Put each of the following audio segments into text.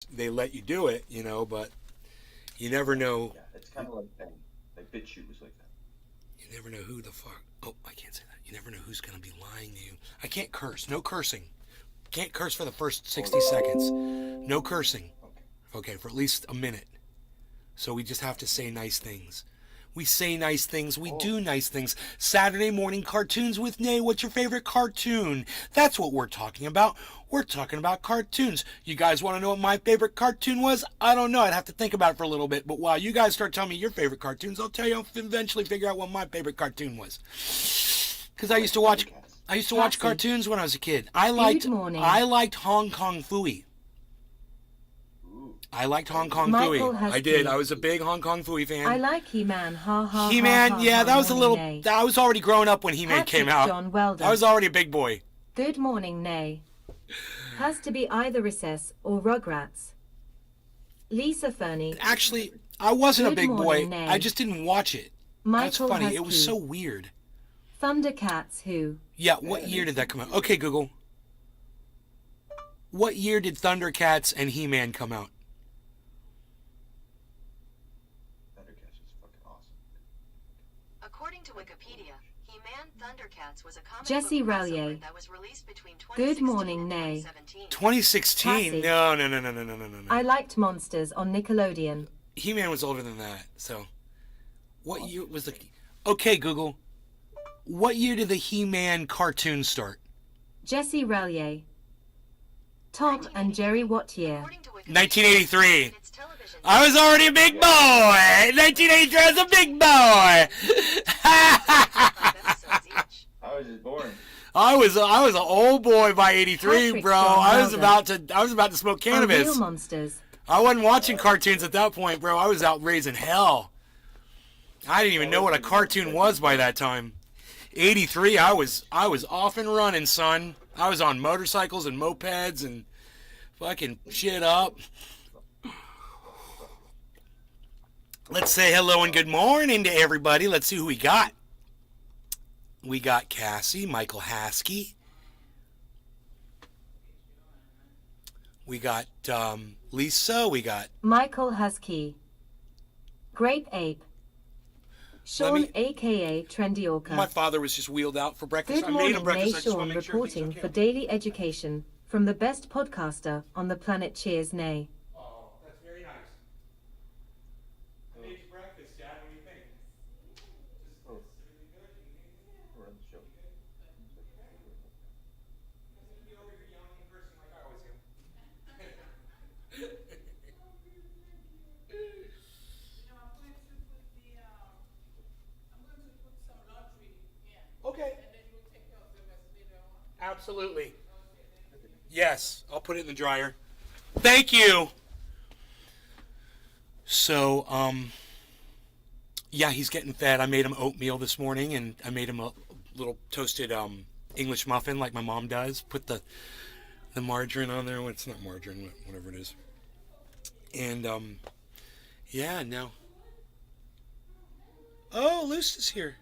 they let you do it, but you never know. Yeah, it's kind of like Bang. Like BitChute was like that. You never know who the fuck. Oh, I can't say that. You never know who's gonna be lying to you. I can't curse. No cursing. Can't curse for the first 60 seconds. No cursing. Okay. Okay, for at least a minute. So we just have to say nice things. We say nice things. We Oh, do nice things. Saturday morning cartoons with Nay. What's your favorite cartoon? That's what we're talking about. We're talking about cartoons. You guys want to know what my favorite cartoon was? I don't know. I'd have to think about it for a little bit. But while you guys start telling me your favorite cartoons, I'll tell you. I'll eventually figure out what my favorite cartoon was. Because I like Thundercats. I used to watch Cassie. cartoons when I was a kid. Good morning. I liked Hong Kong Phooey. Ooh, I liked I Hong didn't Kong know Michael Phooey. has I did. key. I was a big Hong Kong Phooey fan. I like He-Man. Ha ha He-Man, ha ha yeah, ha. that was a Morning, little. Nay. I was already growing up when He-Man Patrick came out. John Weldon. I was already a big boy. Good morning, Nay. Has to be either Recess or Rugrats. Lisa Fernie. Actually, I wasn't a Good big boy. morning, Nay. I just didn't watch it. That's Michael funny. has It was key. so weird. Thundercats who? Yeah, what year did that come out? Okay, Google. What year did Thundercats and He-Man come out? Thundercats was fucking awesome. According to Wikipedia, He-Man Thundercats was a comic Jesse book crossover Rallier. that was released between Good 2016 morning, and Nay. 2017. 2016? Cassie. No, no, no, no, no, no, no, no. I liked Monsters on Nickelodeon. He-Man was older than that. So, what year was the? Okay, Google. What year did the He-Man cartoon start? Jesse Rallier. Tom and Jerry what year? According to Wikipedia, 1983. its television I was already a big boy. 1983, I was a big boy. episodes each. I was just born. I was an old boy by 83, Patrick bro. John I was Weldon. about to smoke Are real cannabis. monsters. I wasn't watching cartoons at that point, bro. I was out raising hell. I didn't even know what a cartoon was by that time. 83, I was off and running, son. I was on motorcycles and mopeds and fucking shit up. Let's say hello and good morning to everybody. Let's see who we got. We got Cassie, Michael Haskey. We got Lisa. We got Michael has key. Grape Ape. Sean, me- aka Trendy Orca. my father was just wheeled out for breakfast. Good I made him morning, breakfast. Nay I just want Sean to make sure reporting everything's for okay. daily education from the best podcaster on the planet. Cheers, Nay. Oh, that's very nice. I made you breakfast, Dad. What do you think? Oh, Is everything good? we're on the show. You over here yelling and cursing like I always do. Okay. Absolutely. Yes, I'll put it in the dryer. Thank you. So, yeah, he's getting fed. I made him oatmeal this morning, and I made him a little toasted English muffin like my mom does. Put the margarine on there. Well, it's not margarine, whatever it is. And yeah, no. Oh, Lucida's here.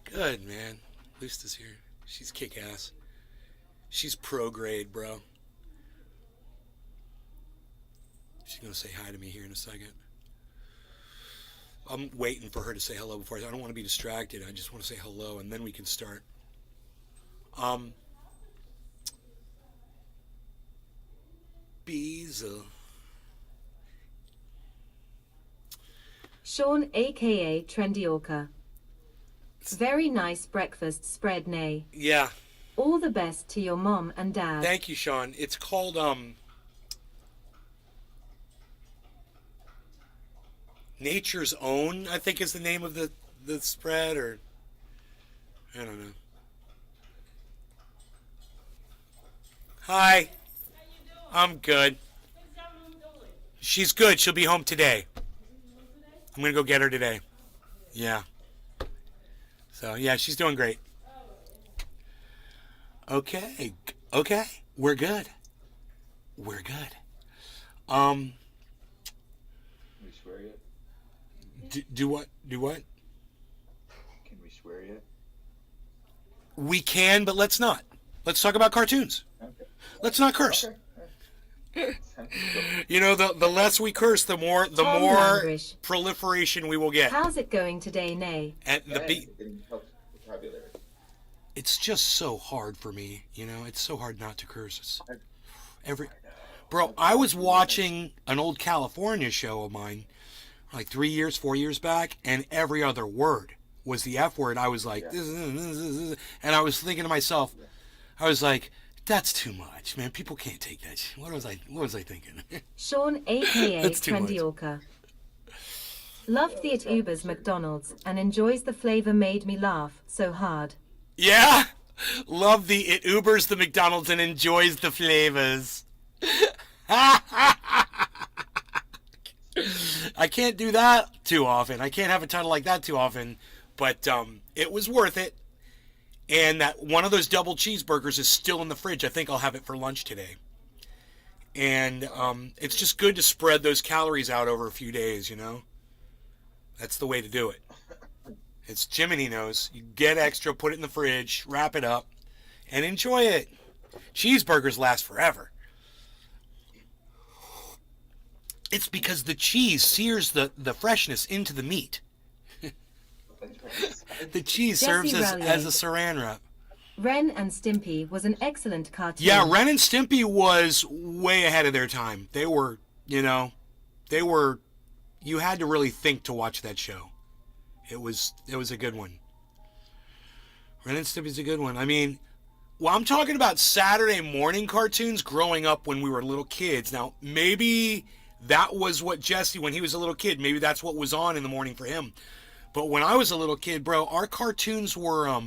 Good, man. Lucida's here. She's kick ass. She's pro grade, bro. She's gonna say hi to me here in a second. I'm waiting for her to say hello before I don't want to be distracted. I just want to say hello and then we can start. Bees. Sean, aka Trendy Orca. Very nice breakfast spread, Nay. Yeah. All the best to your mom and dad. Thank you, Sean. It's called Nature's Own, I think is the name of the spread, or I don't know. Hi. I'm good. She's good. She'll be home today. I'm gonna go get her today. Yeah. So yeah, she's doing great. Okay. Okay. We're good. We're good. Can we swear yet? Do what? Do what? Can we swear yet? We can, but let's not. Let's talk about cartoons. Okay. Let's not curse. Okay. You know, the less we curse, the more Tom more Langrish. proliferation we will get. How's it going today, Nay? And the And beat. it helps vocabulary. It's just so hard for me, you know. It's so hard not to curse. Bro, I was watching an old California show of mine, like 4 years back, and every other word was the F word. I was like, this, and I was thinking to myself, I was like, that's too much, man. People can't take that. What was I thinking? Sean, aka That's too much. Trendyorker. Loved the at Uber's McDonald's and enjoys the flavor made me laugh so hard. Yeah, love it Ubers the McDonald's and enjoys the flavors. I can't do that too often. I can't have a title like that too often, but it was worth it. And that one of those double cheeseburgers is still in the fridge. I think I'll have it for lunch today. And it's just good to spread those calories out over a few days, you know? That's the way to do it. It's Jiminy knows. You get extra, put it in the fridge, wrap it up, and enjoy it. Cheeseburgers last forever. It's because the cheese sears the freshness into the meat. The cheese serves as a saran wrap. Ren and Stimpy was an excellent cartoon. Yeah, Ren and Stimpy was way ahead of their time. They were, you had to really think to watch that show. It was a good one. Ren and Stimpy's a good one. I mean, well, I'm talking about Saturday morning cartoons growing up when we were little kids. Now, maybe that was what Jesse, when he was a little kid, maybe that's what was on in the morning for him. But when I was a little kid, bro, our cartoons were,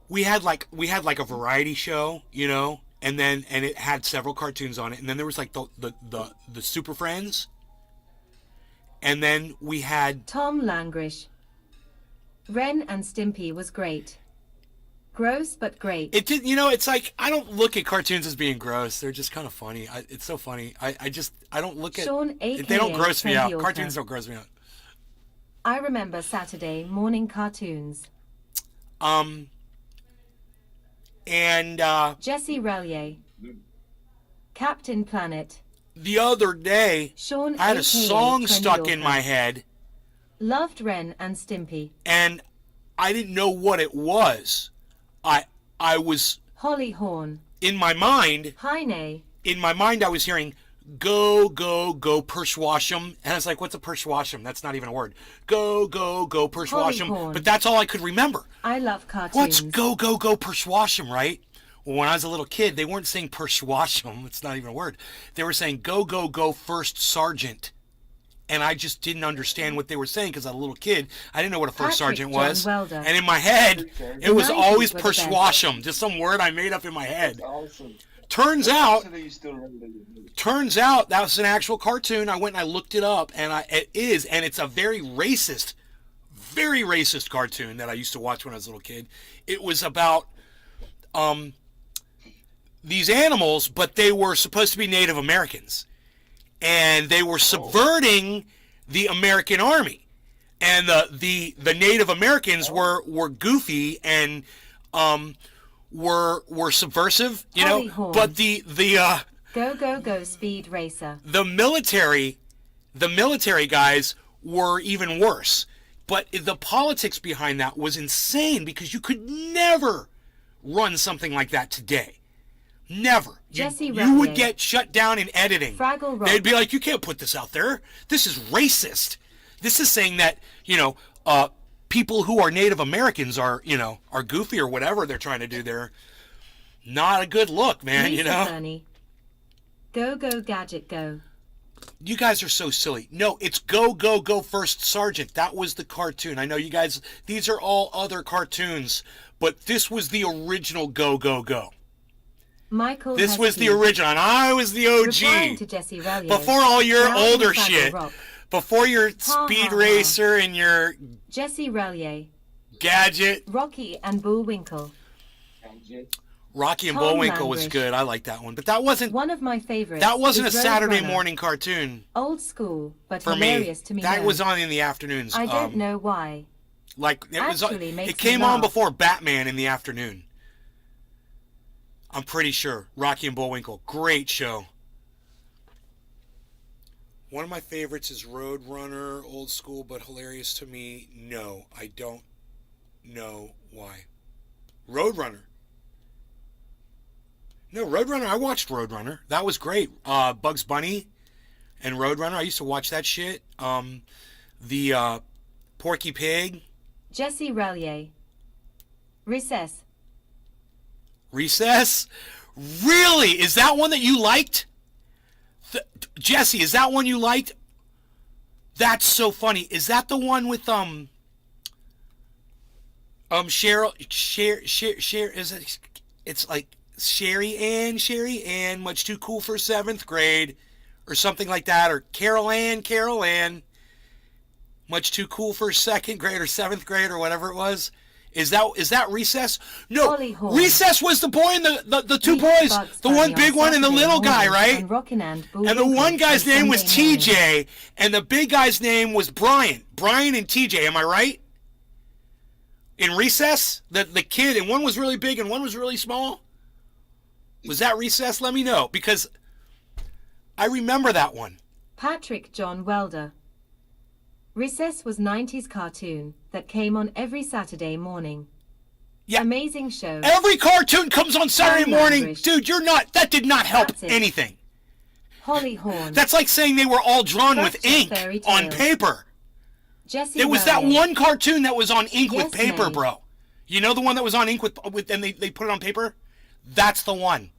we had like a variety show, you know, and it had several cartoons on it. And then there was like the Super Friends. And then we had Tom Langrish. Ren and Stimpy was great. Gross, but great. it did, you know, it's like, I don't look at cartoons as being gross. They're just kind of funny. It's so funny. I don't look at, Sean, they don't aka gross me out. Trendyorker. Cartoons don't gross me out. I remember Saturday morning cartoons. And Jesse Relier. Captain Planet. the other day, Sean, I had a aka song stuck in Trendyorker. my head, Loved Ren and Stimpy. and I didn't know what it was. I was, Holly Horn. in my mind, Heine. I was hearing, go, go, go, Pershwasham. And I was like, what's a Pershwasham? That's not even a word. Go, go, go, Pershwasham. Hollyhorn. But that's all I could remember. I love cartoons. What's go, go, go, Pershwasham, right? Well, when I was a little kid, they weren't saying Pershwasham. It's not even a word. They were saying go, go, go, First Sergeant. And I just didn't understand what they were saying because I was a little kid. I didn't know what a first Patrick sergeant John was. Welder. And in my head, it was 90s always were the best. Pershwasham, just some word I made up in my head. Awesome. Turns out So that you still remember the movie. that was an actual cartoon. I went and I looked it up, and it's a very racist cartoon that I used to watch when I was a little kid. It was about these animals, but they were supposed to be Native Americans. And they were subverting the American army, and the Native Americans were goofy and were subversive, you know. Hollyhorn. But the Go, go, go, Speed Racer. the military guys were even worse. But the politics behind that was insane because you could never run something like that today. Never. Jesse You would Relier. get shut down in editing. Fraggle Rock. They'd be like, you can't put this out there. This is racist. This is saying that, people who are Native Americans are goofy or whatever they're trying to do there. Not a good look, man, Lisa Fernie. Go, go, Gadget, go. You guys are so silly. No, it's Go, Go, Go, First Sergeant. That was the cartoon. I know you guys, these are all other cartoons, but this was the original Go, Go, Go. Michael This was the Heskey. original, and I was the Replying to OG. Jesse Relier. Before all your Now in older Fraggle shit. Rock. Before your Ha, Speed ha, ha. Racer and your Jesse Relier. Gadget. Rocky and Bullwinkle. Rocky and Tom Bullwinkle was Langrish. good. I like that one. But that wasn't One of my favorites. a is Saturday Roadrunner. morning cartoon Old school, but for me. hilarious to me. That now. was on in the afternoons. I don't know why. Like it was. Actually makes It me came on laugh. before Batman in the afternoon. I'm pretty sure. Rocky and Bullwinkle. Great show. One of my favorites is Roadrunner, old school but hilarious to me. No, I don't know why. Roadrunner. No, Roadrunner. I watched Roadrunner. That was great. Bugs Bunny and Roadrunner. I used to watch that shit. The Porky Pig. Jesse Relier. Recess. Recess? Really? Is that one that you liked? Jesse, is that one you liked? That's so funny. Is that the one with Cheryl is it? It's like Sherry Ann, much too cool for 7th grade, or something like that, or Carol Ann, much too cool for 2nd grade or 7th grade or whatever it was. Is that Recess? No, Holly Horn. Recess was the boy and the two Read boys, Bugs the Bunny one big on one and the Saturday little guy, morning right? And Rockin' and And the Bullwinkle one guy's on name was Sunday morning. TJ, and the big guy's name was Brian. Brian and TJ, am I right? In Recess? The kid, and one was really big and one was really small? Was that Recess? Let me know, because I remember that one. Patrick John Welder. Recess was 90s cartoon that came on every Saturday morning. Yeah. Amazing show. Every cartoon comes on Saturday Time morning. language. Dude, that did not help That's it. anything. Holly Horn. That's like saying they were all drawn with Structure ink fairy on tales. paper. Jesse It was that Relier. one cartoon that was on ink with Yes, paper, ma'am. bro. You know the one that was on ink with and they put it on paper? That's the one.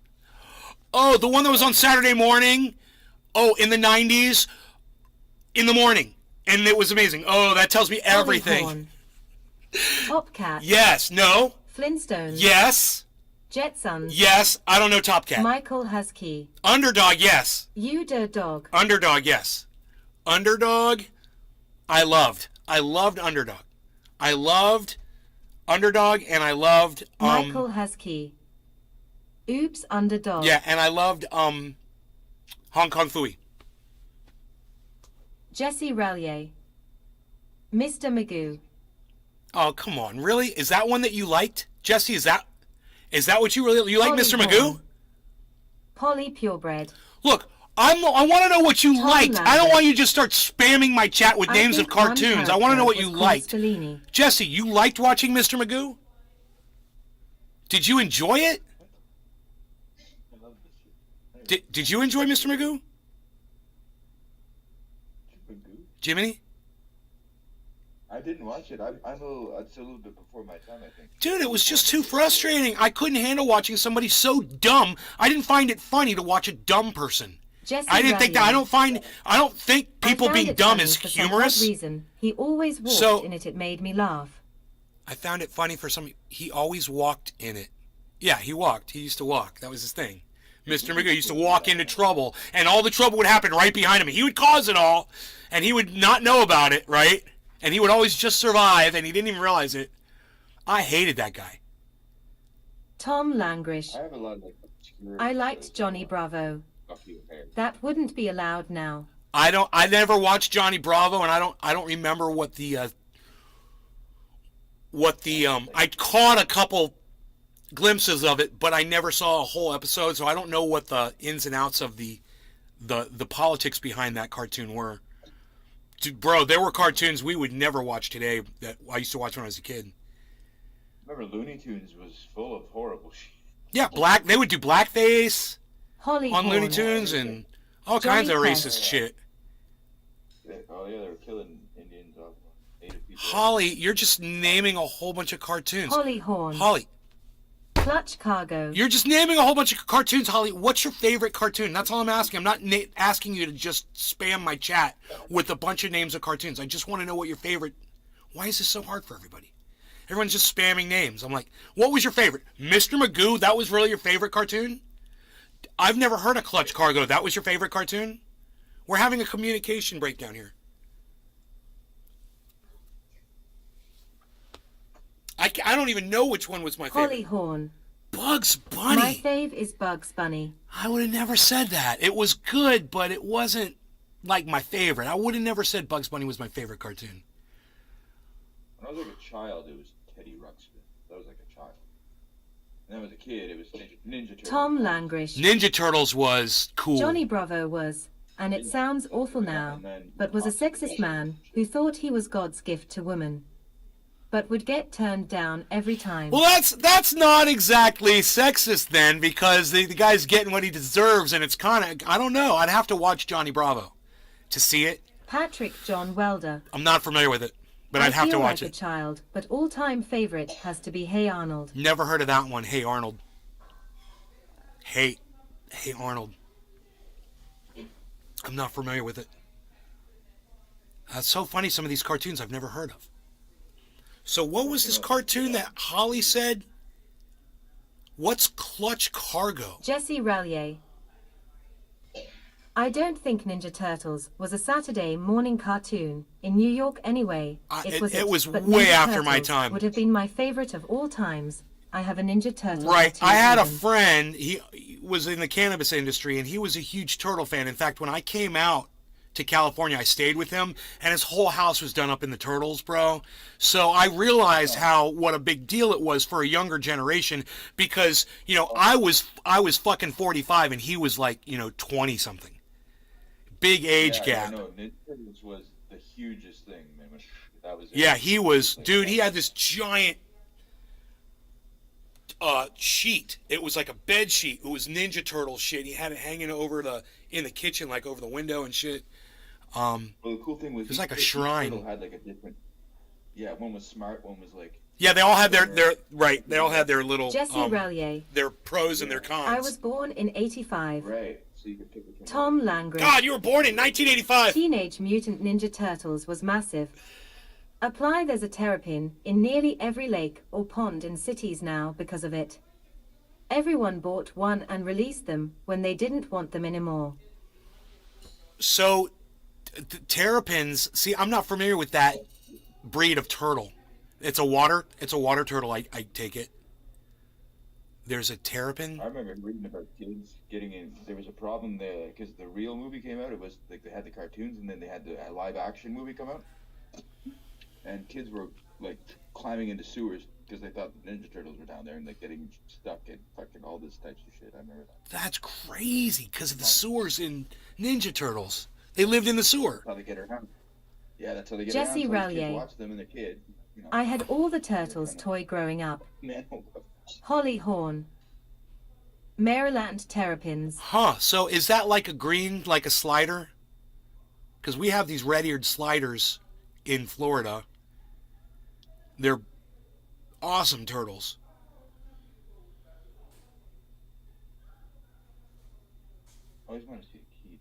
Oh, the one that was on Saturday morning. Oh, in the 90s. In the morning. And it was amazing. Oh, that tells me Holly everything. Horn. Top Cat. Yes. No. Flintstones. Yes. Jetsons. Yes. I don't know Top Cat. Michael Husky. Underdog. Yes. Uda Dog. Underdog. Yes. Underdog. I loved Underdog. I loved Underdog, and I loved Michael Husky. Oops Underdog. yeah, and I loved Hong Kong Phooey. Jesse Relier. Mr. Magoo. Oh, come on, really? Is that one that you liked, Jesse? Is that what you like, Holly Mr. Horn. Magoo? Polly Purebred. Look, I want to know what you Tom liked. I don't Lambert. want you to just start spamming my chat with I names of think one cartoons. I want to know what character you was liked. Constellini. Jesse, you liked watching Mr. Magoo? Did you enjoy it? I love this shit. Did you enjoy Mr. Magoo? Magoo? Jiminy? I didn't watch it. It's a little bit before my time, I think. Dude, it was just too frustrating. I couldn't handle watching somebody so dumb. I didn't find it funny to watch a dumb person. Jesse I didn't think that. I Relier. don't think I people found being it dumb funny is for some odd humorous. reason. He always walked So- in it. It made me laugh. I found it funny for some. He always walked in it. Yeah, he walked. He used to walk. That was his thing. Mr. Magoo used to walk into trouble, and all the trouble would happen right behind him. He would cause it all, and he would not know about it, right? And he would always just survive, and he didn't even realize it. I hated that guy. Tom Langrish. I have a lot of obscure. I liked Johnny Bravo. Buffy O'Hare. That wouldn't be allowed now. I never watched Johnny Bravo, and I don't remember what the I caught a couple glimpses of it, but I never saw a whole episode, so I don't know what the ins and outs of the politics behind that cartoon were. Dude, bro, there were cartoons we would never watch today that I used to watch when I was a kid. Remember, Looney Tunes was full of horrible shit. Yeah, they would do blackface Holly on Looney Horn. Tunes and all Johnny kinds of Quest. racist shit. Oh yeah, they were killing Indians off Native people. Holly, you're just naming a whole bunch of cartoons. Holly Horn. Holly, Clutch Cargo. you're just naming a whole bunch of cartoons, Holly. What's your favorite cartoon? That's all I'm asking. I'm not asking you to just spam my chat with a bunch of names of cartoons. I just want to know what your favorite... Why is this so hard for everybody? Everyone's just spamming names. I'm like, what was your favorite? Mr. Magoo, that was really your favorite cartoon? I've never heard of Clutch Cargo. That was your favorite cartoon? We're having a communication breakdown here. I don't even know which one was my favorite. Holly Horn. Bugs My Bunny. fave is Bugs Bunny. I would have never said that. It was good, but it wasn't like my favorite. I would have never said Bugs Bunny was my favorite cartoon. When I was like a child, it was Teddy Ruxpin. That was like a child. And then as a kid, it was Ninja Turtles. Tom Langrish. Ninja Turtles was cool. Johnny Bravo was, and it sounds awful now, but was a sexist man who thought he was God's gift to women, but would get turned down every time. Well, that's not exactly sexist then, because the guy's getting what he deserves, and it's kind of, I don't know. I'd have to watch Johnny Bravo to see it. Patrick John Welder. I'm not familiar with it, but I'd have to watch I feel like it. a child, but all-time favorite has to be Hey Arnold. Never heard of that one. Hey Arnold. Hey Arnold. I'm not familiar with it. That's so funny, some of these cartoons I've never heard of. So what was this cartoon that Holly said? What's Clutch Cargo? Jesse Rallier. I don't think Ninja Turtles was a Saturday morning cartoon in New York anyway. It was but way Ninja after my Turtles time. Would have been my favorite of all times. I have a Ninja Turtle. Right. tattoo I had a even. friend, he was in the cannabis industry, and he was a huge Turtle fan. In fact, when I came out to California, I stayed with him, and his whole house was done up in the Turtles, bro. So I realized what a big deal it was for a younger generation, because, you know, I was fucking 45 and he was like, you know, 20 something. Big age gap. I know. Ninja Turtles was the hugest thing, man. That was Yeah, he was, dude, he had this giant sheet. It was like a bed sheet. It was Ninja Turtle shit. He had it hanging in the kitchen, like over the window and shit. Well, the cool thing was it was like a each shrine. turtle had like a different. Yeah, one was smart. One was like. Yeah, they all had their right. They all had their little Jesse Rallier. their pros and their cons. I was born in '85. Right. So you could pick which one. Tom Langrish. God, you were born in 1985. Teenage Mutant Ninja Turtles was massive. Apply there's a terrapin in nearly every lake or pond in cities now because of it. Everyone bought one and released them when they didn't want them anymore. So, terrapins. See, I'm not familiar with that breed of turtle. It's a water turtle. I take it. There's a terrapin. I remember reading about kids getting in. There was a problem there because the real movie came out. It was like they had the cartoons and then they had the live action movie come out, and kids were like climbing into sewers because they thought the Ninja Turtles were down there and like getting stuck and fucking all this types of shit. I remember that. That's crazy because of the sewers in Ninja Turtles. They lived in the sewer. That's how they get around. Yeah, that's how they get Jesse around. So Rallier. kids watch them and they're kids. You know. I had all the Turtles toy growing up. Man, Holly Horn. Maryland Terrapins. Huh. So is that like a green, like a slider? Because we have these red-eared sliders in Florida. They're awesome turtles. I always want to see a key,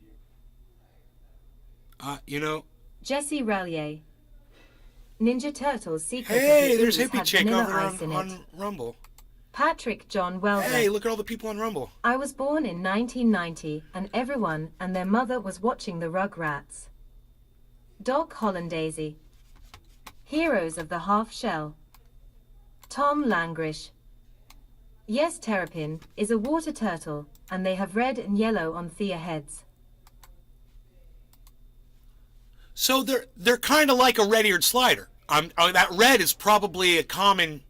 dude. You know. Jesse Rallier. Ninja Turtles Secret Hey, of the there's Ooze Hippie had Chick vanilla over ice in it. on Rumble. Patrick John Welder. Hey, look at all the people on Rumble. I was born in 1990 and everyone and their mother was watching the Rugrats. Doc Hollandaisy. Heroes of the Half Shell. Tom Langrish. Yes, Terrapin is a water turtle and they have red and yellow on their heads. So they're kind of like a red-eared slider. That red is probably a common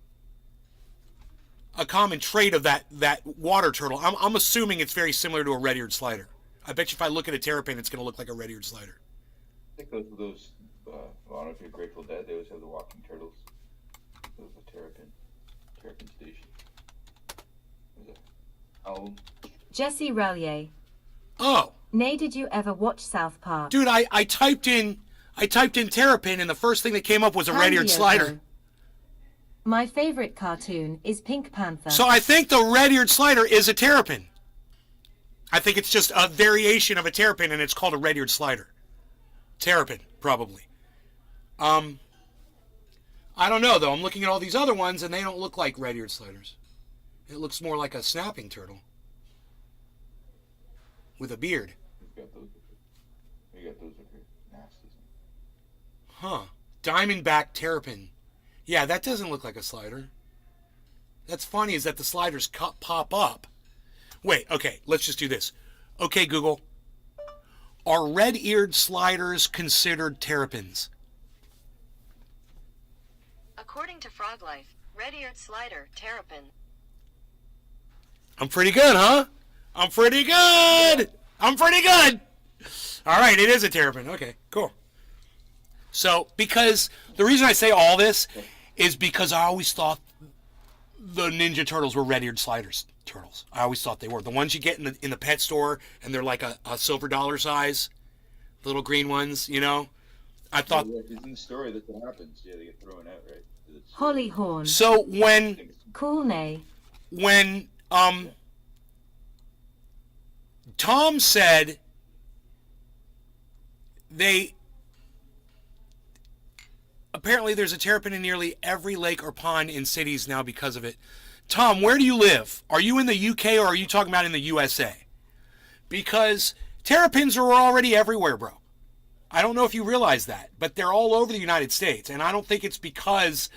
trait of that water turtle. I'm assuming it's very similar to a red-eared slider. I bet you if I look at a terrapin, it's going to look like a red-eared slider. I think those I don't know if you're Grateful Dead, they always have the walking turtles. Those are Terrapin Station. There's a owl. Jesse Rallier. Oh, Nay, did you ever watch South Park? dude, I typed in terrapin, and the first thing that came up was a red-eared slider. My favorite cartoon is Pink Panther. So I think the red-eared slider is a terrapin. I think it's just a variation of a terrapin, and it's called a red-eared slider. Terrapin, probably. I don't know, though. I'm looking at all these other ones, and they don't look like red-eared sliders. It looks more like a snapping turtle with a beard. You got those up here. You got those up here. Nasty. Huh. Diamondback terrapin. Yeah, that doesn't look like a slider. That's funny is that the sliders pop up. Wait, okay, let's just do this. Okay, Google. Are red-eared sliders considered terrapins? According to Frog Life, red-eared slider, terrapin. I'm pretty good, huh? I'm pretty good. I'm pretty good. All right, it is a terrapin. Okay, cool. So, because the reason I say all this is because I always thought the Ninja Turtles were red-eared sliders turtles. I always thought they were. The ones you get in the pet store, and they're like a silver dollar size, little green ones, you know? I thought... Yeah, it's in the story that happens. Yeah, they get thrown out, right? Holly Horn. So, when Cool Nay. Tom said apparently there's a terrapin in nearly every lake or pond in cities now because of it. Tom, where do you live? Are you in the UK or are you talking about in the USA? Because terrapins are already everywhere, bro. I don't know if you realize that, but they're all over the United States, and I don't think it's because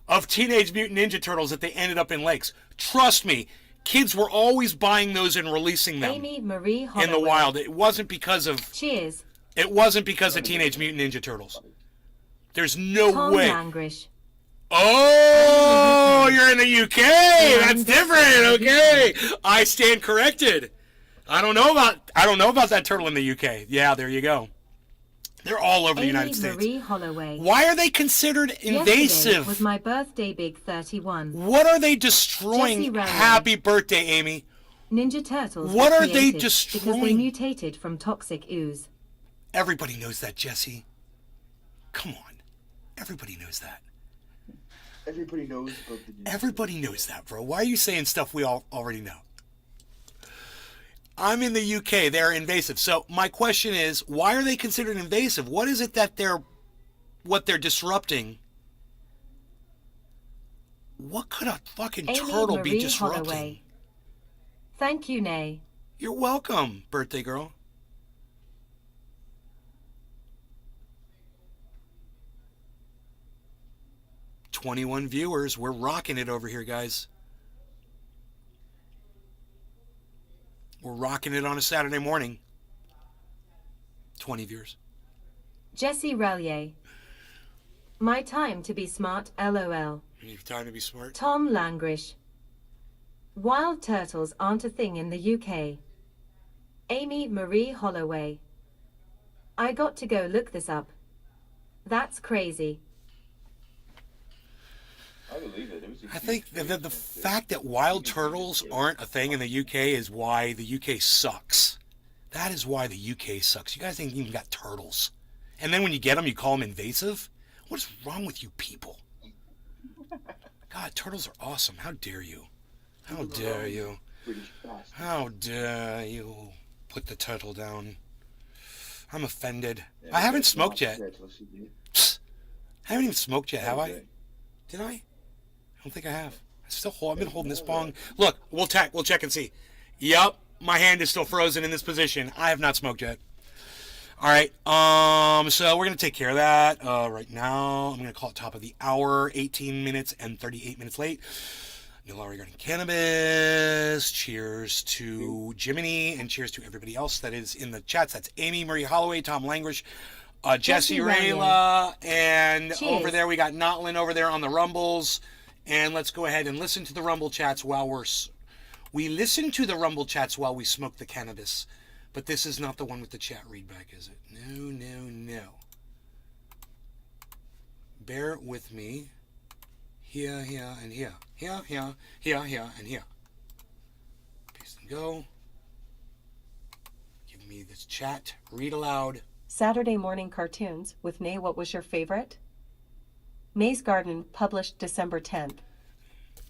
of Teenage Mutant Ninja Turtles that they ended up in lakes. Trust me, kids were always buying those and releasing them Amy Marie Holloway. in the wild. It wasn't because of Cheers. It wasn't because of Teenage Mutant Ninja Turtles. There's no Tom way. Langrish. Oh, you're in the UK. That's different. Okay, I stand corrected. I don't know about that turtle in the UK. Yeah, there you go. They're all over the United States. Marie Holloway. Why are they considered invasive? Yesterday was my birthday, Big 31. What are they destroying? Jesse Rowley. Happy birthday, Amy. Ninja Turtles. What were are they created destroying? Because they mutated from toxic ooze. Everybody knows that, Jesse. Come on. Everybody knows that. Everybody knows about the... Everybody knows that, bro. Why are you saying stuff we all already know? I'm in the UK. They're invasive. So my question is, why are they considered invasive? What is it that they're disrupting? What could a fucking Amy turtle Marie be disrupting? Holloway. Thank you, Nay. You're welcome, birthday girl. $21 viewers. We're rocking it over here, guys. We're rocking it on a Saturday morning. 20 viewers. Jesse Relier. My time to be smart, LOL. You need time to be smart. Tom Langrish. Wild turtles aren't a thing in the UK. Amy Marie Holloway. I got to go look this up. That's crazy. I believe it. I think the fact that wild turtles aren't a thing in the UK is why the UK sucks. That is why the UK sucks. You guys ain't even got turtles. And then when you get them, you call them invasive? What is wrong with you people? God, turtles are awesome. How dare you? How dare you? How dare you put the turtle down? I'm offended. I haven't smoked yet. I haven't even smoked yet, have I? Did I? I don't think I have. I've been holding this bong. Look, we'll check and see. Yup, my hand is still frozen in this position. I have not smoked yet. All right, so we're going to take care of that right now. I'm going to call it top of the hour, 18 minutes and 38 minutes late. No law regarding cannabis. Cheers to Jiminy, and cheers to everybody else that is in the chats. That's Amy Marie Holloway, Tom Langrish, Jesse Rayla, and cheers. Over there we got Notlin over there on the Rumbles. And let's go ahead and listen to the Rumble chats while we listen to the Rumble chats while we smoke the cannabis. But this is not the one with the chat readback, is it? No. Bear with me. Here, and here. Here, and here. Paste and go. Give me this chat. Read aloud. Saturday morning cartoons with Nay. What was your favorite? Nay's Garden, published December 10th.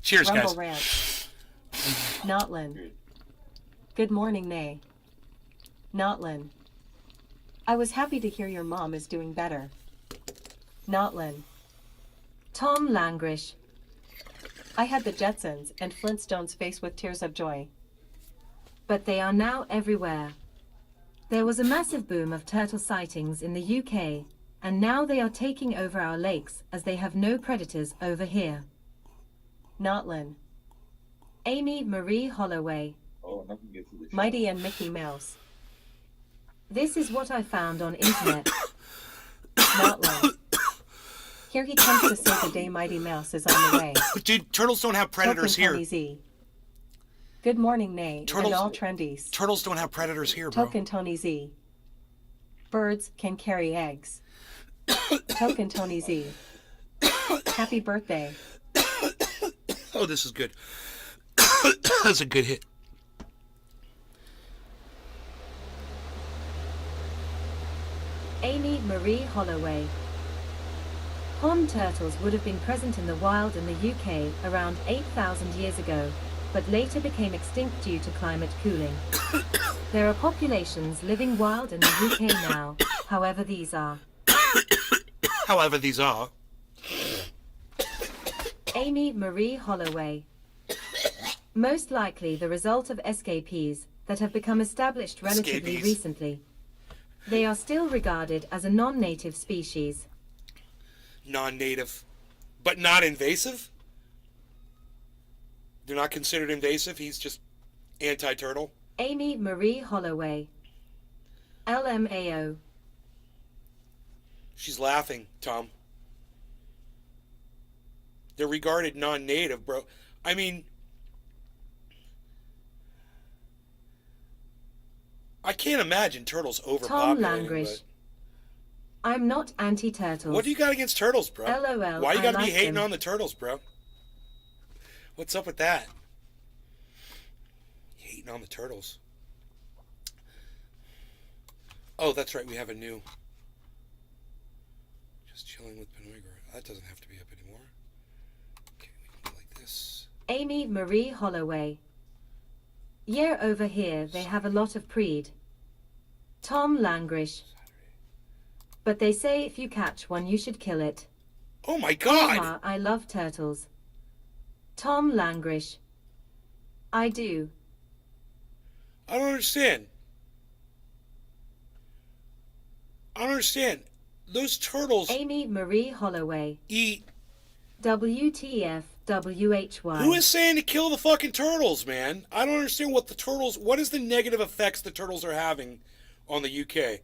Cheers, Rumble guys. Ranch. Notlin. Good morning, Nay. Notlin. I was happy to hear your mom is doing better. Notlin. Tom Langrish. I had the Jetsons and Flintstones faced with tears of joy. But they are now everywhere. There was a massive boom of turtle sightings in the UK, and now they are taking over our lakes as they have no predators over here. Notlin. Amy Marie Holloway. Oh, nothing gets to the shot. Mighty and Mickey Mouse. This is what I found on internet. Notlin. Here he comes to say the day Mighty Mouse is on the way. Dude, turtles don't have predators Token here. Tony Z. Good morning, Nay, Turtles- and all trendies. Turtles don't have predators here, bro. Token Tony Z. Birds can carry eggs. Token Tony Z. Happy birthday. Oh, this is good. That's a good hit. Amy Marie Holloway. Pond turtles would have been present in the wild in the UK around 8,000 years ago, but later became extinct due to climate cooling. There are populations living wild in the UK now, however these are Amy Marie Holloway. Most likely the result of escapees that have become established relatively Escapees. recently. They are still regarded as a non-native species. Non-native, but not invasive. They're not considered invasive. He's just anti-turtle. Amy Marie Holloway. LMAO. She's laughing, Tom. They're regarded non-native, bro. I mean, I can't imagine turtles overpopulating. Tom Langrish. I'm not But anti-turtles. what do you got against turtles, bro? LOL, Why you I gotta be like hating them. on the turtles, bro? What's up with that? Hating on the turtles. Oh, that's right. We have a new. Just chilling with Penoigra. That doesn't have to be up anymore. Okay, we can go like this. Amy Marie Holloway. Yeah, over here they have a lot of preed. Tom Langrish. But they say if you catch one you should kill it. Oh my God! Haha, I love turtles. Tom Langrish. I do. I don't understand. I don't understand. Those turtles Amy Marie Holloway. eat. WTF WHY. Who is saying to kill the fucking turtles, man? I don't understand what the turtles. What is the negative effects the turtles are having on the UK?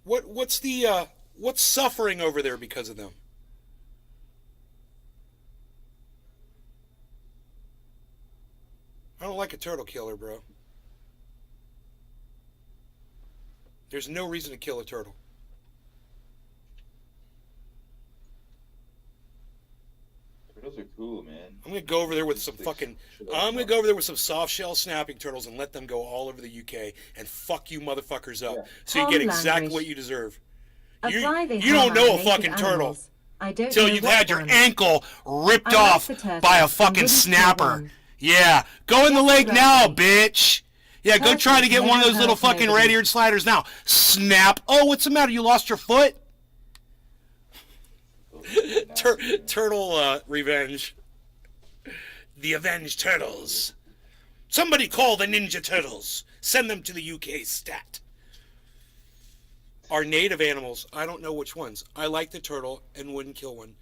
What's the what's suffering over there because of them? I don't like a turtle killer, bro. There's no reason to kill a turtle. Turtles are cool, man. I'm gonna go over there with some fucking. I'm gonna go over there with some soft shell snapping turtles and let them go all over the UK and fuck you motherfuckers up, Yeah. so you Tom get exactly Langrish. what you deserve. Apply the You don't hammer know a on native fucking turtle animals. I don't till know you've what had your one. ankle ripped I like off the turtle by a and fucking wouldn't kill snapper. one. Yeah, go in the Yes, lake right. now, bitch. Yeah, go Turtles try to get one of never those little hurt fucking nobody. red-eared sliders now. Snap. Oh, what's the matter? You lost your foot? Turtle revenge. The Avenged Turtles. Somebody call the Ninja Turtles. Send them to the UK stat. Our native animals. I don't know which ones. I like the turtle and wouldn't kill one.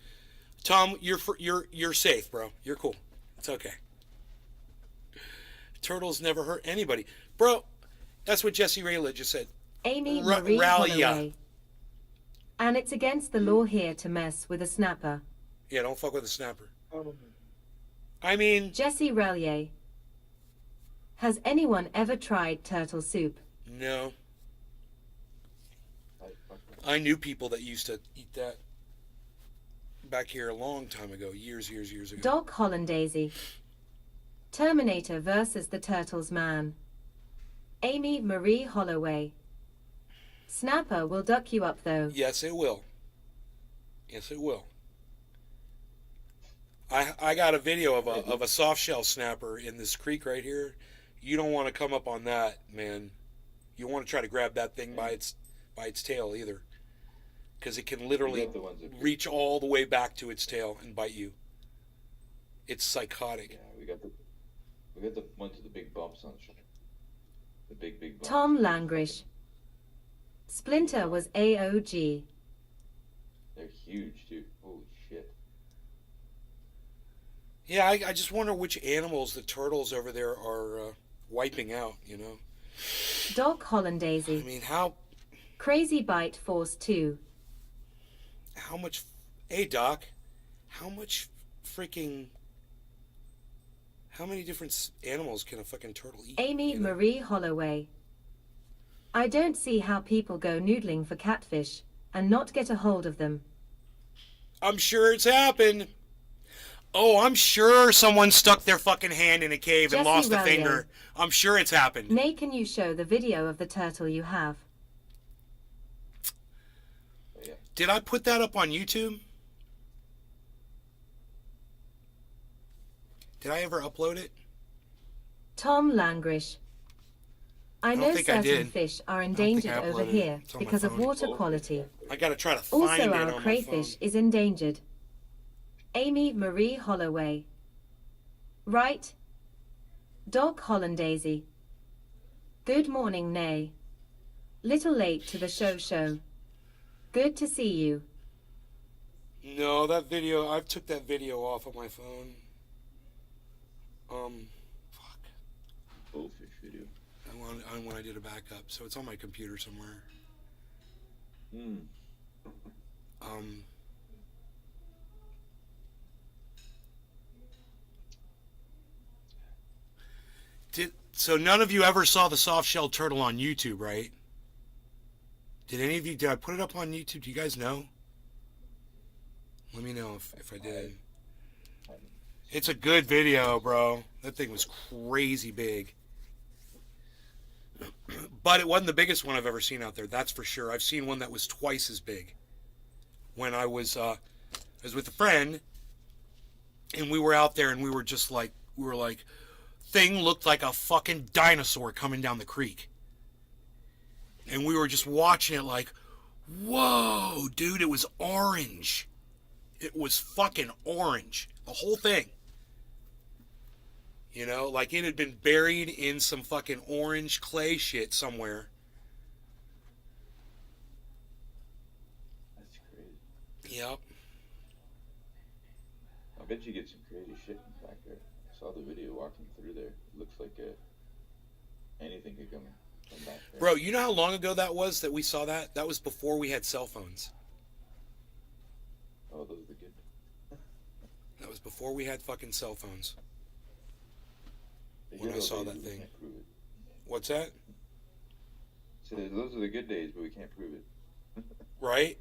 Tom, you're safe, bro. You're cool. It's okay. Turtles never hurt anybody, bro. That's what Jesse Rayla just said. Amy Ra- Marie Ralia. Holloway. And it's against the law here to mess with a snapper. Yeah, don't fuck with a snapper. I mean, Jesse Relier. Has anyone ever tried turtle soup? no. I knew people that used to eat that back here a long time ago, years ago. Doc Hollandaisy. Terminator versus the Turtles man. Amy Marie Holloway. Snapper will duck you up though. Yes, it will. Yes, it will. I got a video of a soft shell snapper in this creek right here. You don't want to come up on that, man. You want to try to grab that thing by its tail either, because it can literally We got the ones that- reach all the way back to its tail and bite you. It's psychotic. Yeah, we got the ones with the big bumps on the shoulder. The big bumps. Tom Langrish. Splinter was AOG. They're huge, dude. Holy shit. Yeah, I just wonder which animals the turtles over there are wiping out, you know? Doc I Hollandaisy. mean, how Crazy Bite Force 2. much... Hey, Doc, how much freaking How many different animals can a fucking turtle eat? Amy you know? Marie Holloway. I don't see how people go noodling for catfish and not get a hold of them. I'm sure it's happened. Oh, I'm sure someone stuck their fucking hand in a cave and Jesse lost a Rowley. finger. I'm sure it's happened. Nay, can you show the video of the turtle you have? Yeah. Did I put that up on YouTube? Did I ever upload it? Tom Langrish. I don't know think I certain did. fish are think endangered I over uploaded it. here It's on my because of phone. water quality. I gotta try to find Also, it our on my crayfish phone. is endangered. Amy Marie Holloway. Right? Dog Hollandaisy. Good morning, Nay. Little late to the show. Good to see you. No, that video, I took that video off of my phone. Fuck. Bullfish video. When I did a backup, so it's on my computer somewhere. Hmm. So none of you ever saw the soft-shelled turtle on YouTube, right? Did any of you, did I put it up on YouTube? Do you guys know? Let me know if I did. It's a good video, bro. That thing was crazy big. But it wasn't the biggest one I've ever seen out there, that's for sure. I've seen one that was twice as big. When I was with a friend, and we were out there, and we were like, thing looked like a fucking dinosaur coming down the creek. And we were just watching it like, whoa, dude, it was orange. It was fucking orange. The whole thing. You know, like it had been buried in some fucking orange clay shit somewhere. That's crazy. Yep. I bet you get some crazy shit back there. I saw the video walking through there. It looks like anything could come back there. Bro, you know how long ago that was that we saw that? That was before we had cell phones. Oh, those are good. That was before we had fucking cell phones. The When good I old saw days, that but we thing. can't prove it. What's that? So those are the good days, but we can't prove it. Right?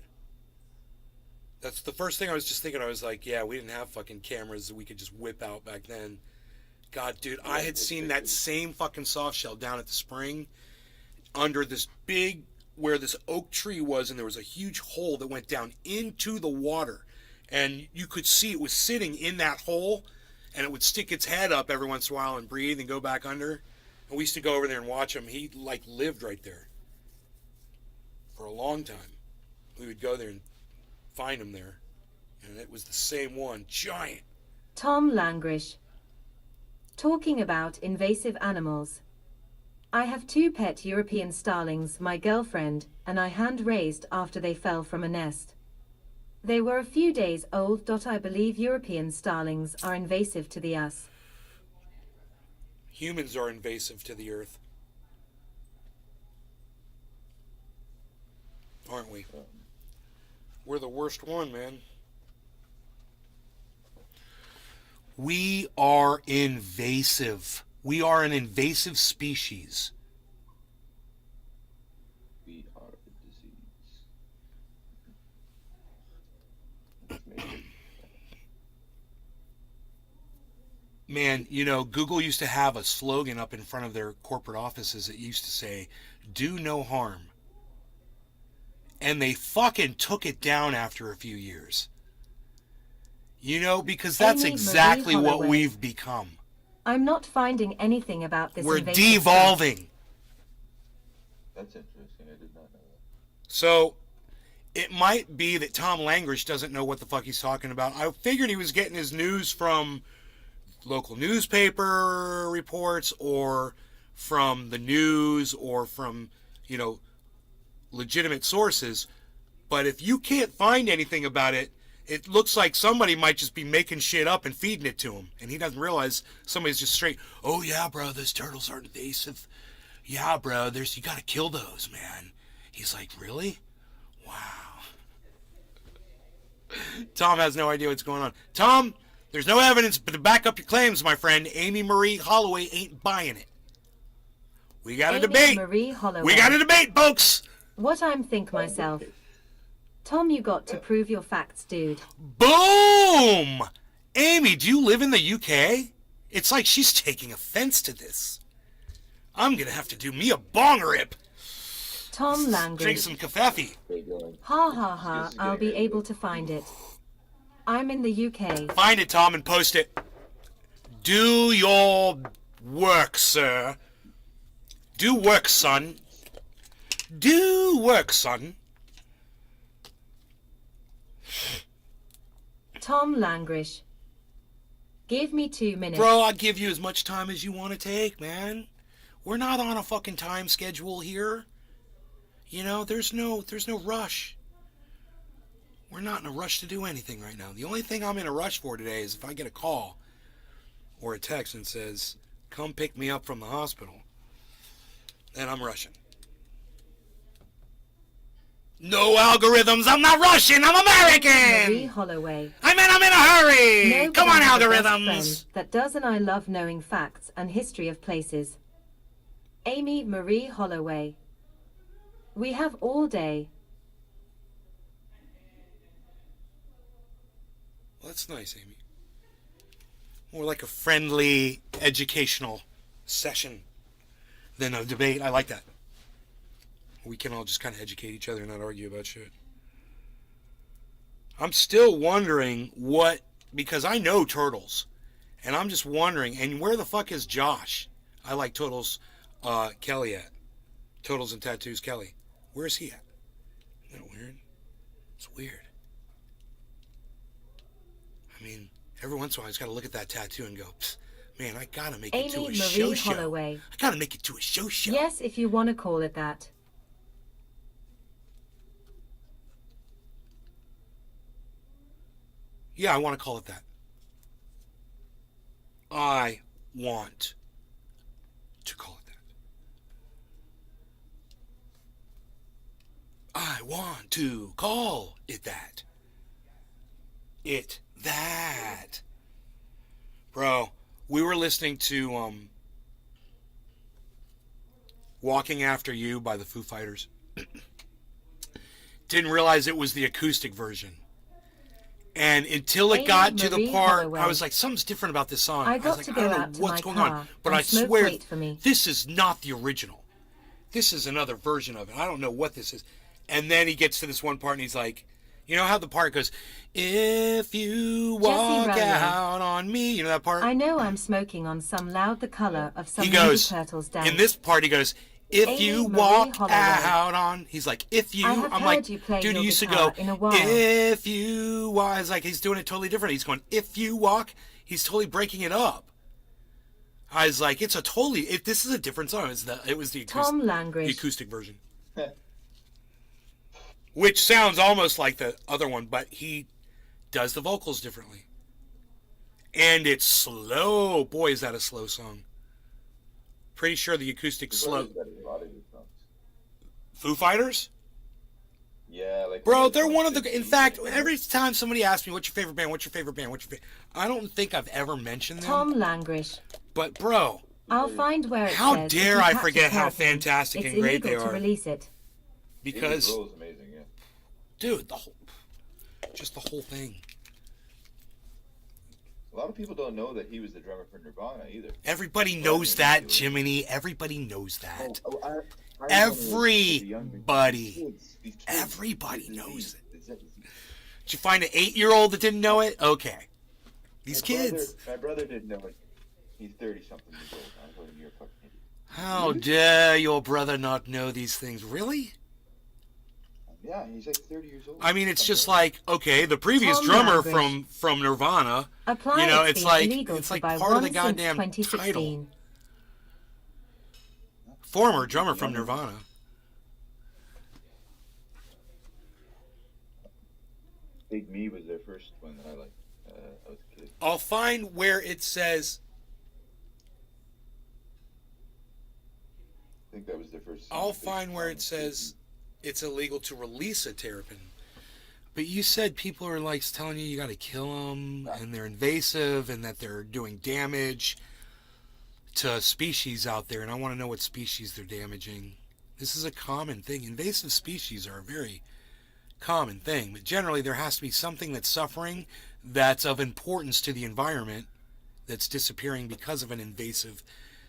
That's the first thing I was just thinking. I was like, yeah, we didn't have fucking cameras that we could just whip out back then. God, dude, I had seen that same fucking soft shell down at the spring under this big, where this oak tree was, and there was a huge hole that went down into the water. And you could see it was sitting in that hole, and it would stick its head up every once in a while and breathe and go back under. And we used to go over there and watch him. He, like, lived right there for a long time. We would go there and find him there. And it was the same one. Giant. Tom Langrish. Talking about invasive animals. I have 2 pet European starlings my girlfriend and I hand-raised after they fell from a nest. They were a few days old. I believe European starlings are invasive to the us. Humans are invasive to the earth. Aren't we? We're the worst one, man. We are invasive. We are an invasive species. We are a disease. Man, you know, Google used to have a slogan up in front of their corporate offices that used to say, do no harm. And they fucking took it down after a few years. You know, because that's Amy Marie exactly what Holloway. we've become. I'm not finding anything about this We're invasive stuff. devolving. That's interesting. I did not know that. So, it might be that Tom Langrish doesn't know what the fuck he's talking about. I figured he was getting his news from local newspaper reports or from the news or from, you know, legitimate sources. But if you can't find anything about it, it looks like somebody might just be making shit up and feeding it to him. And he doesn't realize somebody's just straight, oh yeah, bro, those turtles are invasive. Yeah, bro, you gotta kill those, man. He's like, really? Wow. Tom has no idea what's going on. Tom, There's no evidence to back up your claims, my friend. Amy Marie Holloway ain't buying it. We got a Amy debate. Marie Holloway. We got a debate, folks. What I'm think myself. Tom, you got to prove your facts, dude. Boom! Amy, do you live in the UK? It's like she's taking offense to this. I'm gonna have to do me a bong rip. Tom Drink Langridge. some kafefe. Ha ha ha, I'll be able to find it. I'm in the UK. Find it, Tom, and post it. Do your work, sir. Do work, son. Do work, son. Tom Langridge. Give me 2 minutes. Bro, I'll give you as much time as you want to take, man. We're not on a fucking time schedule here. You know, there's no rush. We're not in a rush to do anything right now. The only thing I'm in a rush for today is if I get a call or a text and says, come pick me up from the hospital, then I'm rushing. No algorithms. I'm not Russian. I'm Marie American. Holloway. I'm in a hurry. No Come on, friend is a best algorithms. friend that does, and I love knowing facts and history of places. Amy Marie Holloway. We have all day. Well, that's nice, Amy. More like a friendly, educational session than a debate. I like that. We can all just kind of educate each other and not argue about shit. I'm still wondering what, because I know Turtles, and I'm just wondering, and where the fuck is Josh? I like Turtles Kelly at. Turtles and Tattoos Kelly. Where is he at? Isn't that weird? It's weird. I mean, every once in a while, I just got to look at that tattoo and go, man, I got to make it to Amy a Marie show. Holloway. I got to make it to a show. Yes, if you want to call it that. Yeah, I want to call it that. I want to call it that. I want to call it that. It that. Bro, we were listening to Walking After You by the Foo Fighters. Didn't realize it was the acoustic version. And until it Amy got to the Marie part, Holloway. I was like, something's different about this song. I I got was like, to I go don't know out to what's my going car on. But and I smoke swear, wait for me. this is not the original. This is another version of it. I don't know what this is. And then he gets to this one part and he's like, you know how the part goes, if you walk Rowland. out on me. You know that part? I know I'm smoking on some loud the color of some He goes, Ninja Turtles dance. in this part, he goes, if Amy you Marie walk Holloway. out on, he's like, if you, I have I'm heard like, you play dude, your he used to guitar go, in a while. if you walk, it's like, he's doing it totally different. He's going, if you walk, he's totally breaking it up. I was like, it's a totally, this is a different song. It was the Tom the Langridge. acoustic version. Which sounds almost like the other one, but he does the vocals differently. And it's slow. Boy, is that a slow song. Pretty sure the acoustic slow. Foo Fighters? Yeah, like Bro, they're one of the. In fact, every time somebody asks me, what's your favorite band? What's your favorite band? What's your favorite? I don't think I've ever mentioned them. Tom Langridge. But, bro, I'll find where it how says dare if you I catch a forget how person, fantastic it's and great they illegal to are. release it. Because, is amazing, yeah. dude, just the whole thing. A lot of people don't know that he was the drummer for Nirvana either. Everybody knows that, Jiminy. Everybody knows that. I Everybody. Everybody knows it. Did you find an 8-year-old that didn't know it? Okay. These kids. My brother didn't know it. He's 30-something years old. I'm going, you're a fucking idiot. How dare your brother not know these things? Really? Yeah, he's like 30 years old. I mean, it's just like, okay, the previous Tom drummer Langridge. from Nirvana, Apply you know, it's it's been like illegal it's to like buy part of the one goddamn since 2016. title. Former drummer from Nirvana. Big Me was their first one that I liked. I was a kid. I'll find where it says. I think that was their first. I'll find where it says it's illegal to release a terrapin. But you said people are like telling you got to kill them, and they're invasive, and that they're doing damage to species out there. And I want to know what species they're damaging. This is a common thing. Invasive species are a very common thing, but generally there has to be something that's suffering, that's of importance to the environment, that's disappearing because of an invasive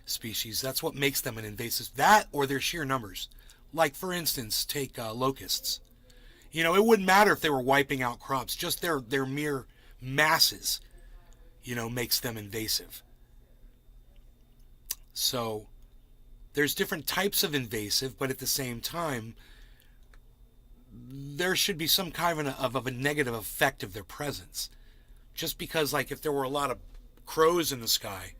species. That's what makes them an invasive. That or their sheer numbers. Like, for instance, take locusts. You know, it wouldn't matter if they were wiping out crops. Just their mere masses, you know, makes them invasive. So there's different types of invasive, but at the same time, there should be some kind of a negative effect of their presence. Just because, like, if there were a lot of crows in the sky,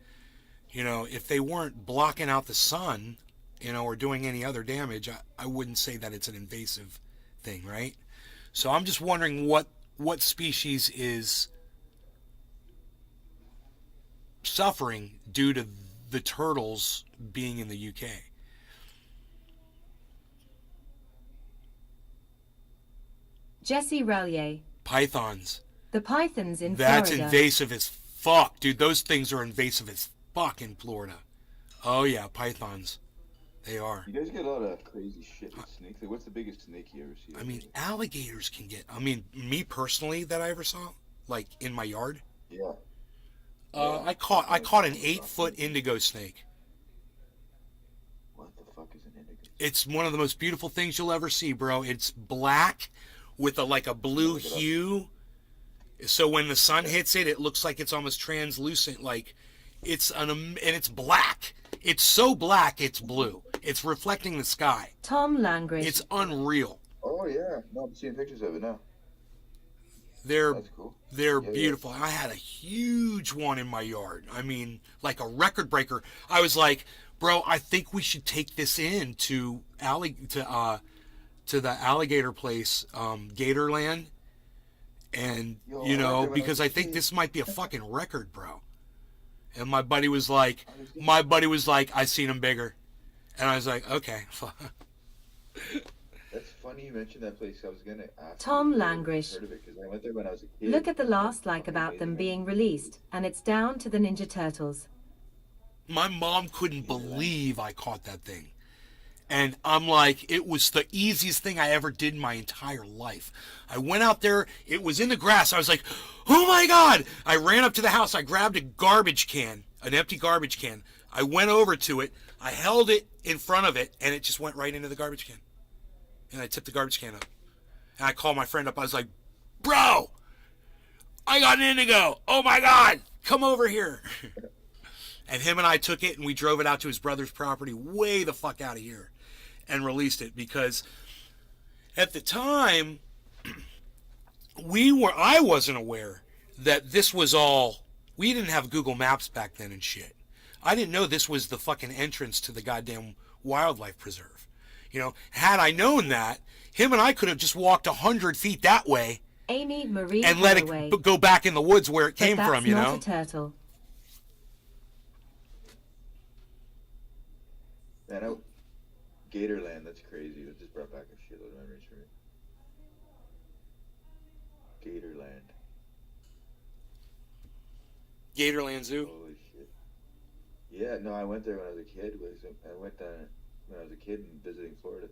you know, if they weren't blocking out the sun, you know, or doing any other damage, I wouldn't say that it's an invasive thing, right? So I'm just wondering what species is suffering due to the turtles being in the UK. Jesse Relier. Pythons. The pythons in That's Florida. invasive as fuck, dude. Those things are invasive as fuck in Florida. Oh yeah, pythons. They are. You guys get a lot of crazy shit with snakes. Like, what's the biggest snake you ever see? I mean, alligators can get. I mean, me personally, that I ever saw, like in my yard. Yeah. I caught an 8-foot indigo snake. What the fuck is an indigo? It's one of the most beautiful things you'll ever see, bro. It's black with a blue hue. So when the sun hits it, it looks like it's almost translucent. Like and it's black. It's so black, it's blue. It's reflecting the sky. Tom Langridge. It's unreal. Oh yeah, no, I'm seeing pictures of it now. They're That's cool. They're Yeah, beautiful. I had a huge one in my yard. I mean, like a record breaker. I was like, bro, I think we should take this in to the alligator place, Gatorland, and Yo, you I know, remember when I because was a I think kid. this might be a fucking record, bro. And my buddy was like, I seen him bigger, and I was like, okay. That's funny you mentioned that place. I was gonna ask. Tom you if you Langridge. heard of it, 'cause I went there when I was a kid. Look at the last like Fucking about them amazing. being released, and it's down to the Ninja Turtles. My mom couldn't believe I caught that thing. And I'm like, it was the easiest thing I ever did in my entire life. I went out there, it was in the grass. I was like, oh my God. I ran up to the house. I grabbed a garbage can, an empty garbage can. I went over to it. I held it in front of it, and it just went right into the garbage can. And I tipped the garbage can up. And I called my friend up. I was like, bro, I got an indigo. Oh my God, come over here. And him and I took it, and we drove it out to his brother's property, way the fuck out of here, and released it. Because at the time, I wasn't aware that this was all, we didn't have Google Maps back then and shit. I didn't know this was the fucking entrance to the goddamn wildlife preserve. You know, had I known that, him and I could have just walked 100 feet that way Amy Marie and let Holloway. it go back in the woods where it But came that's from, you not know? a turtle. Man, Gatorland, that's crazy. It just brought back a shitload of memories for me. Gatorland. Gatorland Zoo. Holy shit. Yeah, no, I went there when I was a kid. I went there when I was a kid and visiting Florida.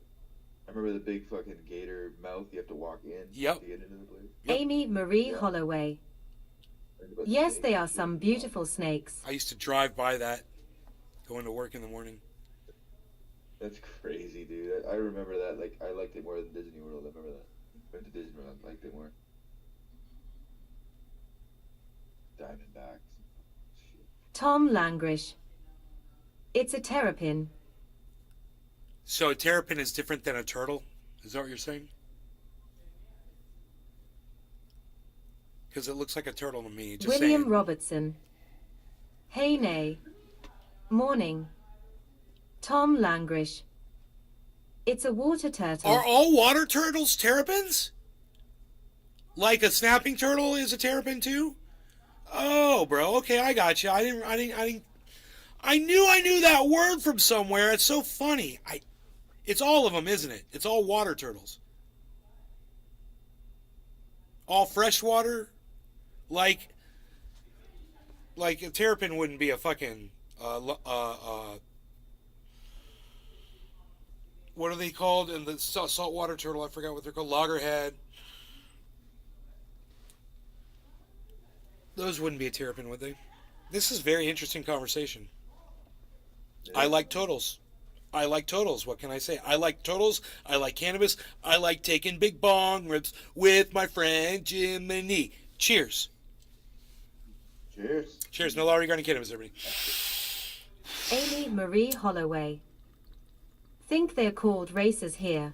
I remember the big fucking gator mouth you have to walk in Yep. to get into the place. Yep. Amy Marie Yeah. Holloway. Learned about Yes, snakes they and are shit. some beautiful snakes. I used to drive by that, going to work in the morning. That's crazy, dude. I remember that. Like, I liked it more than Disney World. I remember that. Went to Disney World, I liked it more. Diamondbacks. Shit. Tom Langridge. It's a terrapin. So a terrapin is different than a turtle? Is that what you're saying? Because it looks like a turtle to me. Just William saying. Robertson. Hey nay. Morning. Tom Langridge. It's a water turtle. Are all water turtles terrapins? Like a snapping turtle is a terrapin too? Oh, bro. Okay, I got you. I knew I knew that word from somewhere. It's so funny. It's all of them, isn't it? It's all water turtles. All freshwater? Like a terrapin wouldn't be a fucking what are they called? And the saltwater turtle, I forgot what they're called. Loggerhead. Those wouldn't be a terrapin, would they? This is very interesting conversation. I like totals. I like totals. What can I say? I like totals. I like cannabis. I like taking big bong rips with my friend Jiminy. Cheers. Cheers. Cheers. No law regarding cannabis, everybody. Amy Marie Holloway. Think they're called racers here.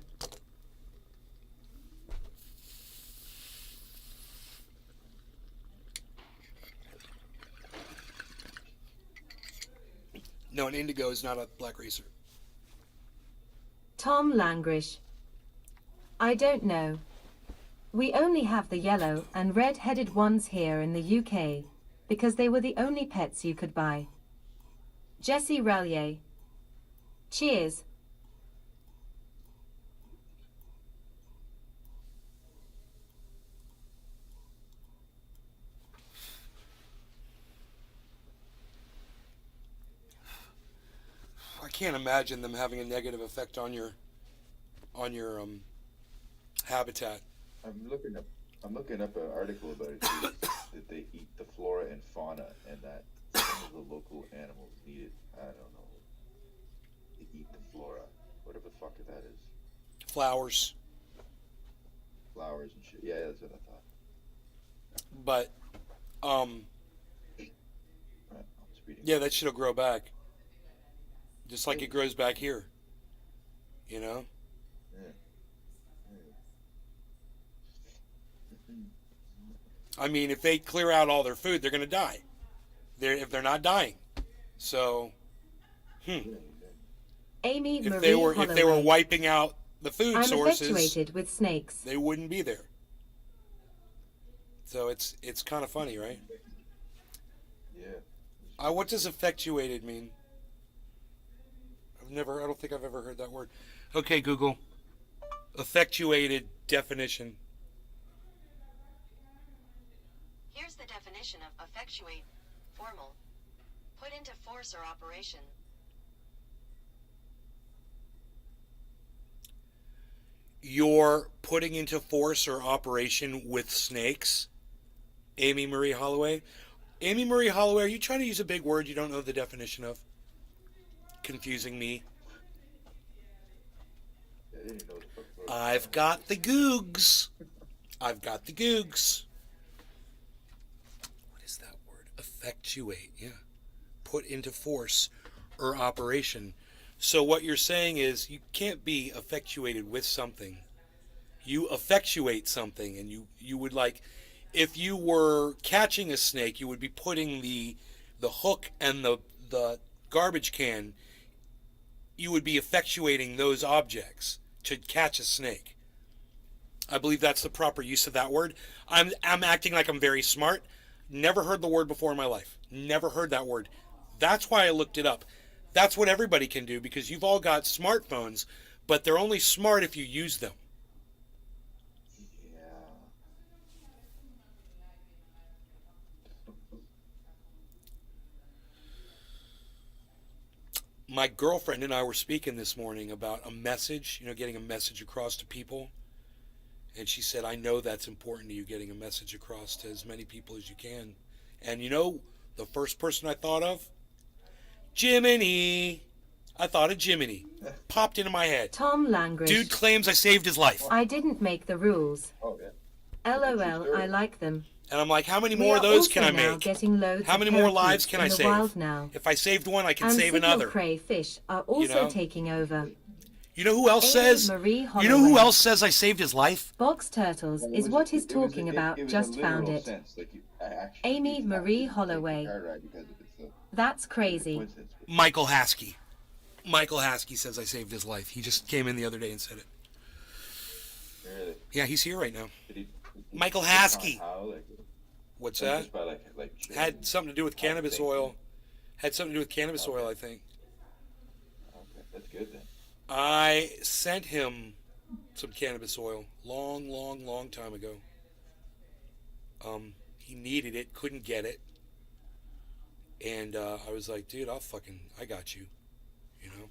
No, an indigo is not a black racer. Tom Langrish. I don't know. We only have the yellow and red-headed ones here in the UK, because they were the only pets you could buy. Jesse Rallier. Cheers. I can't imagine them having a negative effect on your habitat. I'm looking up an article about it too, that they eat the flora and fauna, and that some of the local animals need it. I don't know. They eat the flora, whatever the fuck that is. Flowers. Flowers and shit. Yeah, that's what I thought. But Right, I'm just reading. yeah, that shit'll grow back. Just like it grows back here. You know? Yeah. I mean, if they clear out all their food, they're going to die. If they're not dying. So, Amy if Marie they were Holloway. wiping out the food I'm sources, infatuated with snakes. they wouldn't be there. So it's kind of funny, right? Yeah. What does effectuated mean? I don't think I've ever heard that word. Okay, Google. Effectuated definition. Here's the definition of effectuate. Formal. Put into force or operation. You're putting into force or operation with snakes? Amy Marie Holloway? Amy Marie Holloway, are you trying to use a big word you don't know the definition of? Confusing me. I didn't know what the fuck it was. I've got the googs. I've got the googs. What is that word? Effectuate, yeah. Put into force or operation. So what you're saying is you can't be effectuated with something. You effectuate something, and you would like, if you were catching a snake, you would be putting the hook and the garbage can, you would be effectuating those objects to catch a snake. I believe that's the proper use of that word. I'm acting like I'm very smart. Never heard the word before in my life. Never heard that word. That's why I looked it up. That's what everybody can do, because you've all got smartphones, but they're only smart if you use them. Yeah. My girlfriend and I were speaking this morning about a message, getting a message across to people. And she said, I know that's important to you, getting a message across to as many people as you can. And the first person I thought of? Jiminy. I thought of Jiminy. Popped into my head. Tom Langrish. Dude claims I saved his life. I didn't make the rules. Oh yeah. LOL, I like them. And I'm like, how many We more are of those also can I now make? getting loads How of many more parakeets lives can in I the save? wild now. If I saved one, I can And save signal another. crayfish are also know? taking over. You know who else Amy says? Marie You know who Holloway. else says I saved his life? Box turtles Well, is it what was- he's it was- talking it- about. it was a Just found literal it. sense, like I actually Amy have Marie to take Holloway. a car ride because if it's a That's crazy. coincidence. Michael Haskey. Michael Haskey says I saved his life. He just came in the other day and said it. Really? Yeah, he's here right now. Did he, Michael did he Haskey. how, like, What's like, that? just by like Had something to do with cannabis oil. Had something to do with cannabis oil, I think. Okay, that's good then. I sent him some cannabis oil long time ago. He needed it, couldn't get it. And I was like, dude, I got you. You know?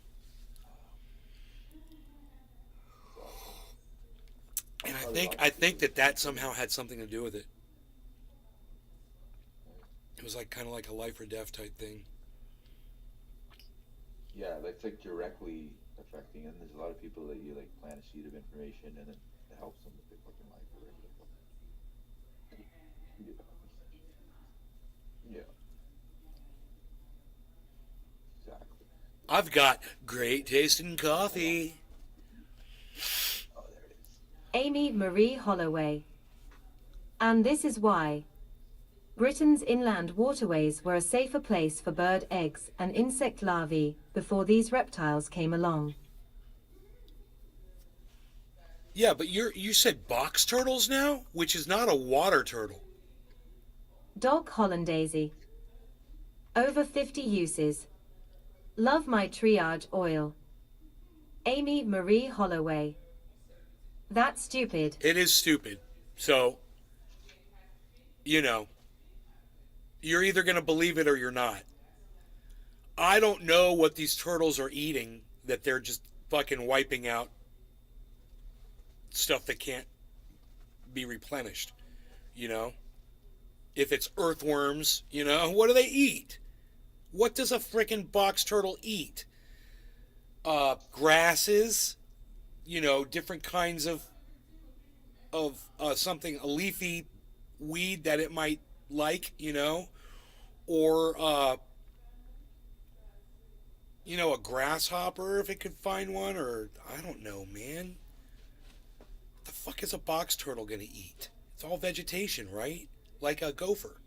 And I think that somehow had something to do with it. It was like kind of like a life or death type thing. Yeah, it's like directly affecting, and there's a lot of people that you like plant a seed of information, and then it helps them with their fucking life or whatever. Yeah. Exactly. I've got great tasting coffee. Oh, there it is. Amy Marie Holloway. And this is why. Britain's inland waterways were a safer place for bird eggs and insect larvae before these reptiles came along. Yeah, but you said box turtles now, which is not a water turtle. Doc Hollandaise. Over 50 uses. Love my triage oil. Amy Marie Holloway. That's stupid. It is stupid. So, you know, you're either going to believe it or you're not. I don't know what these turtles are eating that they're just fucking wiping out stuff that can't be replenished, you know? If it's earthworms, you know, what do they eat? What does a frickin' box turtle eat? Grasses, you know, different kinds of something, a leafy weed that it might like, you know, or you know, a grasshopper if it could find one, or I don't know, man. What the fuck is a box turtle gonna eat? It's all vegetation, right? Like a gopher.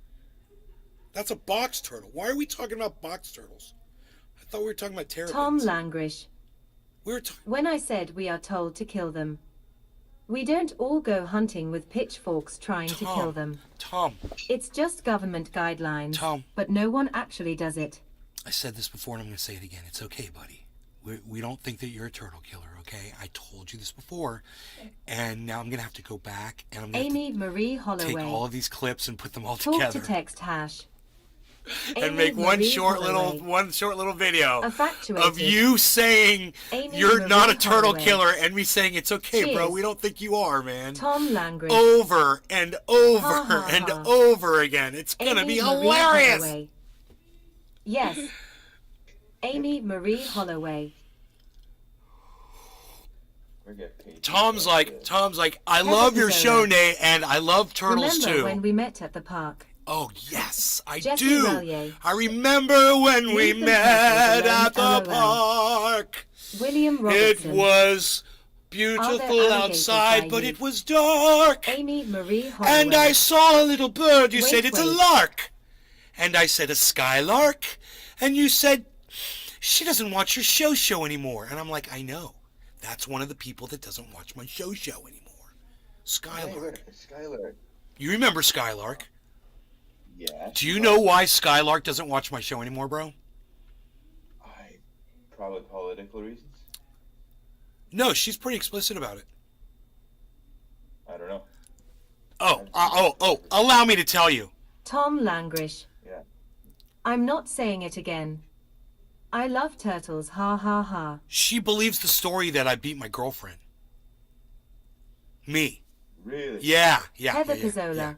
That's a box turtle. Why are we talking about box turtles? I thought we were talking about terrapins. Tom Langrish. We were talking. When I said we are told to kill them, we don't all go hunting with pitchforks trying to kill them. Tom, It's just government guidelines, Tom. but no one actually does it. I said this before and I'm going to say it again. It's okay, buddy. We don't think that you're a turtle killer, okay? I told you this before, and now I'm going to have to go back and I'm going to Amy Marie take all Holloway. of these clips and put them all Talk together to text hash. and Amy make Marie one Holloway. short little video Infatuated. of you saying Amy you're Marie not a turtle Holloway. killer and me saying it's okay, bro. Cheers. We don't think you are, man. Tom Langrish. Over and over Ha, ha, and ha. over again. It's going to Amy be Marie hilarious. Holloway. Yes. Amy Marie Holloway. We're getting paid. Tom's like, I Pepper love your Pizzola. show, Nate, and I love turtles Remember too. when we met at the park? Oh, yes, I Jesse do. Rallier. I remember when we Nathan met Peters, at the LOL. park. William It Robertson. was Are beautiful there alligators outside, by but you? it was dark. Amy Marie Holloway. And I saw a little bird. You Wait, said it's a wait. lark. And I said a skylark. And you said she doesn't watch your show anymore. And I'm like, I know. That's one of the people that doesn't watch my show anymore. Skylark. Skylar. You remember Skylark? Yeah. Do you know why Skylark doesn't watch my show anymore, bro? Probably political reasons. No, she's pretty explicit about it. I don't know. Allow me to tell you. Tom Langrish. Yeah. I'm not saying it again. I love turtles, ha ha ha. She believes the story that I beat my girlfriend. Me. Really? Heather Yeah. Pizzola.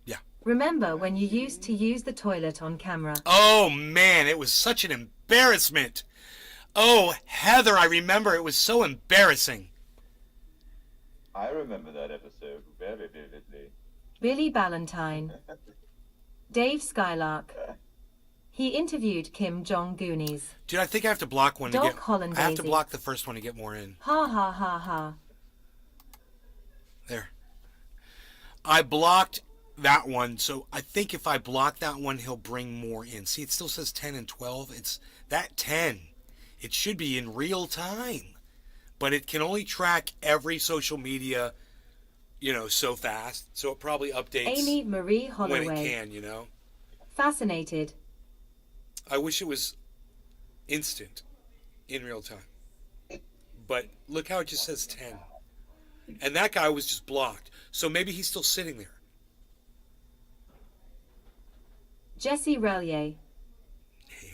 Yeah. Remember when you used to use the toilet on camera? Oh, man, it was such an embarrassment. Oh, Heather, I remember. It was so embarrassing. I remember that episode very vividly. Billy Ballantyne. Dave Skylark. He interviewed Kim Jong-Goonies. Dude, I think I have to block one to Doc get... Hollandaise. I have to block the first one to get more in. Ha ha ha ha. There. I blocked that one, so I think if I block that one, he'll bring more in. See, it still says 10 and 12. It's that 10. It should be in real time. But it can only track every social media, you know, so fast. So it probably updates Amy Marie when it Holloway. can, you know. Fascinated. I wish it was instant, in real time. But look how it just says 10. And that guy was just blocked. So maybe he's still sitting there. Jesse Relier.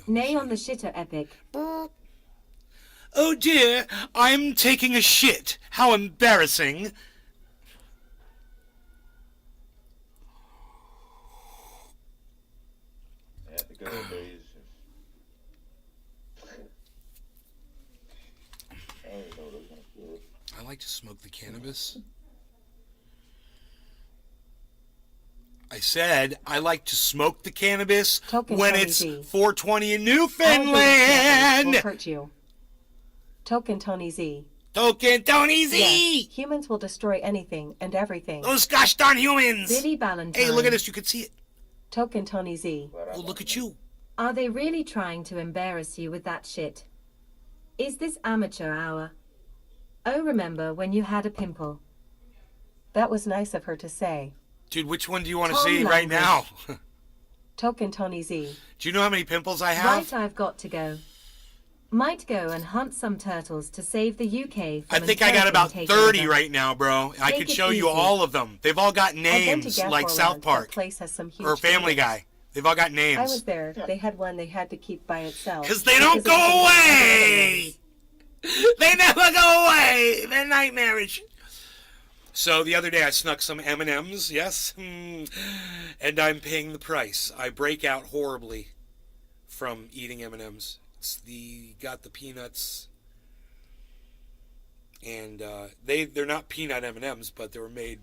Nay on the shitter epic. Oh dear, I'm taking a shit. How embarrassing. Yeah, the good old days. I don't even know what I was gonna do. I like to smoke the cannabis. I said I like to smoke the cannabis Token when Tony it's Z. 420 in All those Newfoundland. will hurt you. Token Tony Z. Token Tony Z. Yes, humans will destroy anything and everything. Those gosh darn humans. Billy Valentine. Hey, look at this. You can see it. Token Tony Z. But Oh, look at you. Are they really trying to embarrass you with that shit? Is this amateur hour? Oh, remember when you had a pimple? That was nice of her to say. Dude, which one do you want to Tom see right now? Language. Token Tony Z. Do you know how many pimples I have? Right, I've got to go. Might go and hunt some turtles to save the UK I from think I got an about takeover. 30 right now, bro. I Take could it show you easy. all of them. They've all got I've been to names, like Gafford South Land. Park That place has some huge or Family tigers. Guy. They've all got I names. was there. They had one they had to keep by itself. Because they don't because go of the other away! They never go away! They're nightmarish. So the other day I snuck some M&Ms, yes? And I'm paying the price. I break out horribly from eating M&Ms. Got the peanuts, and they're not peanut M&Ms, but they were made.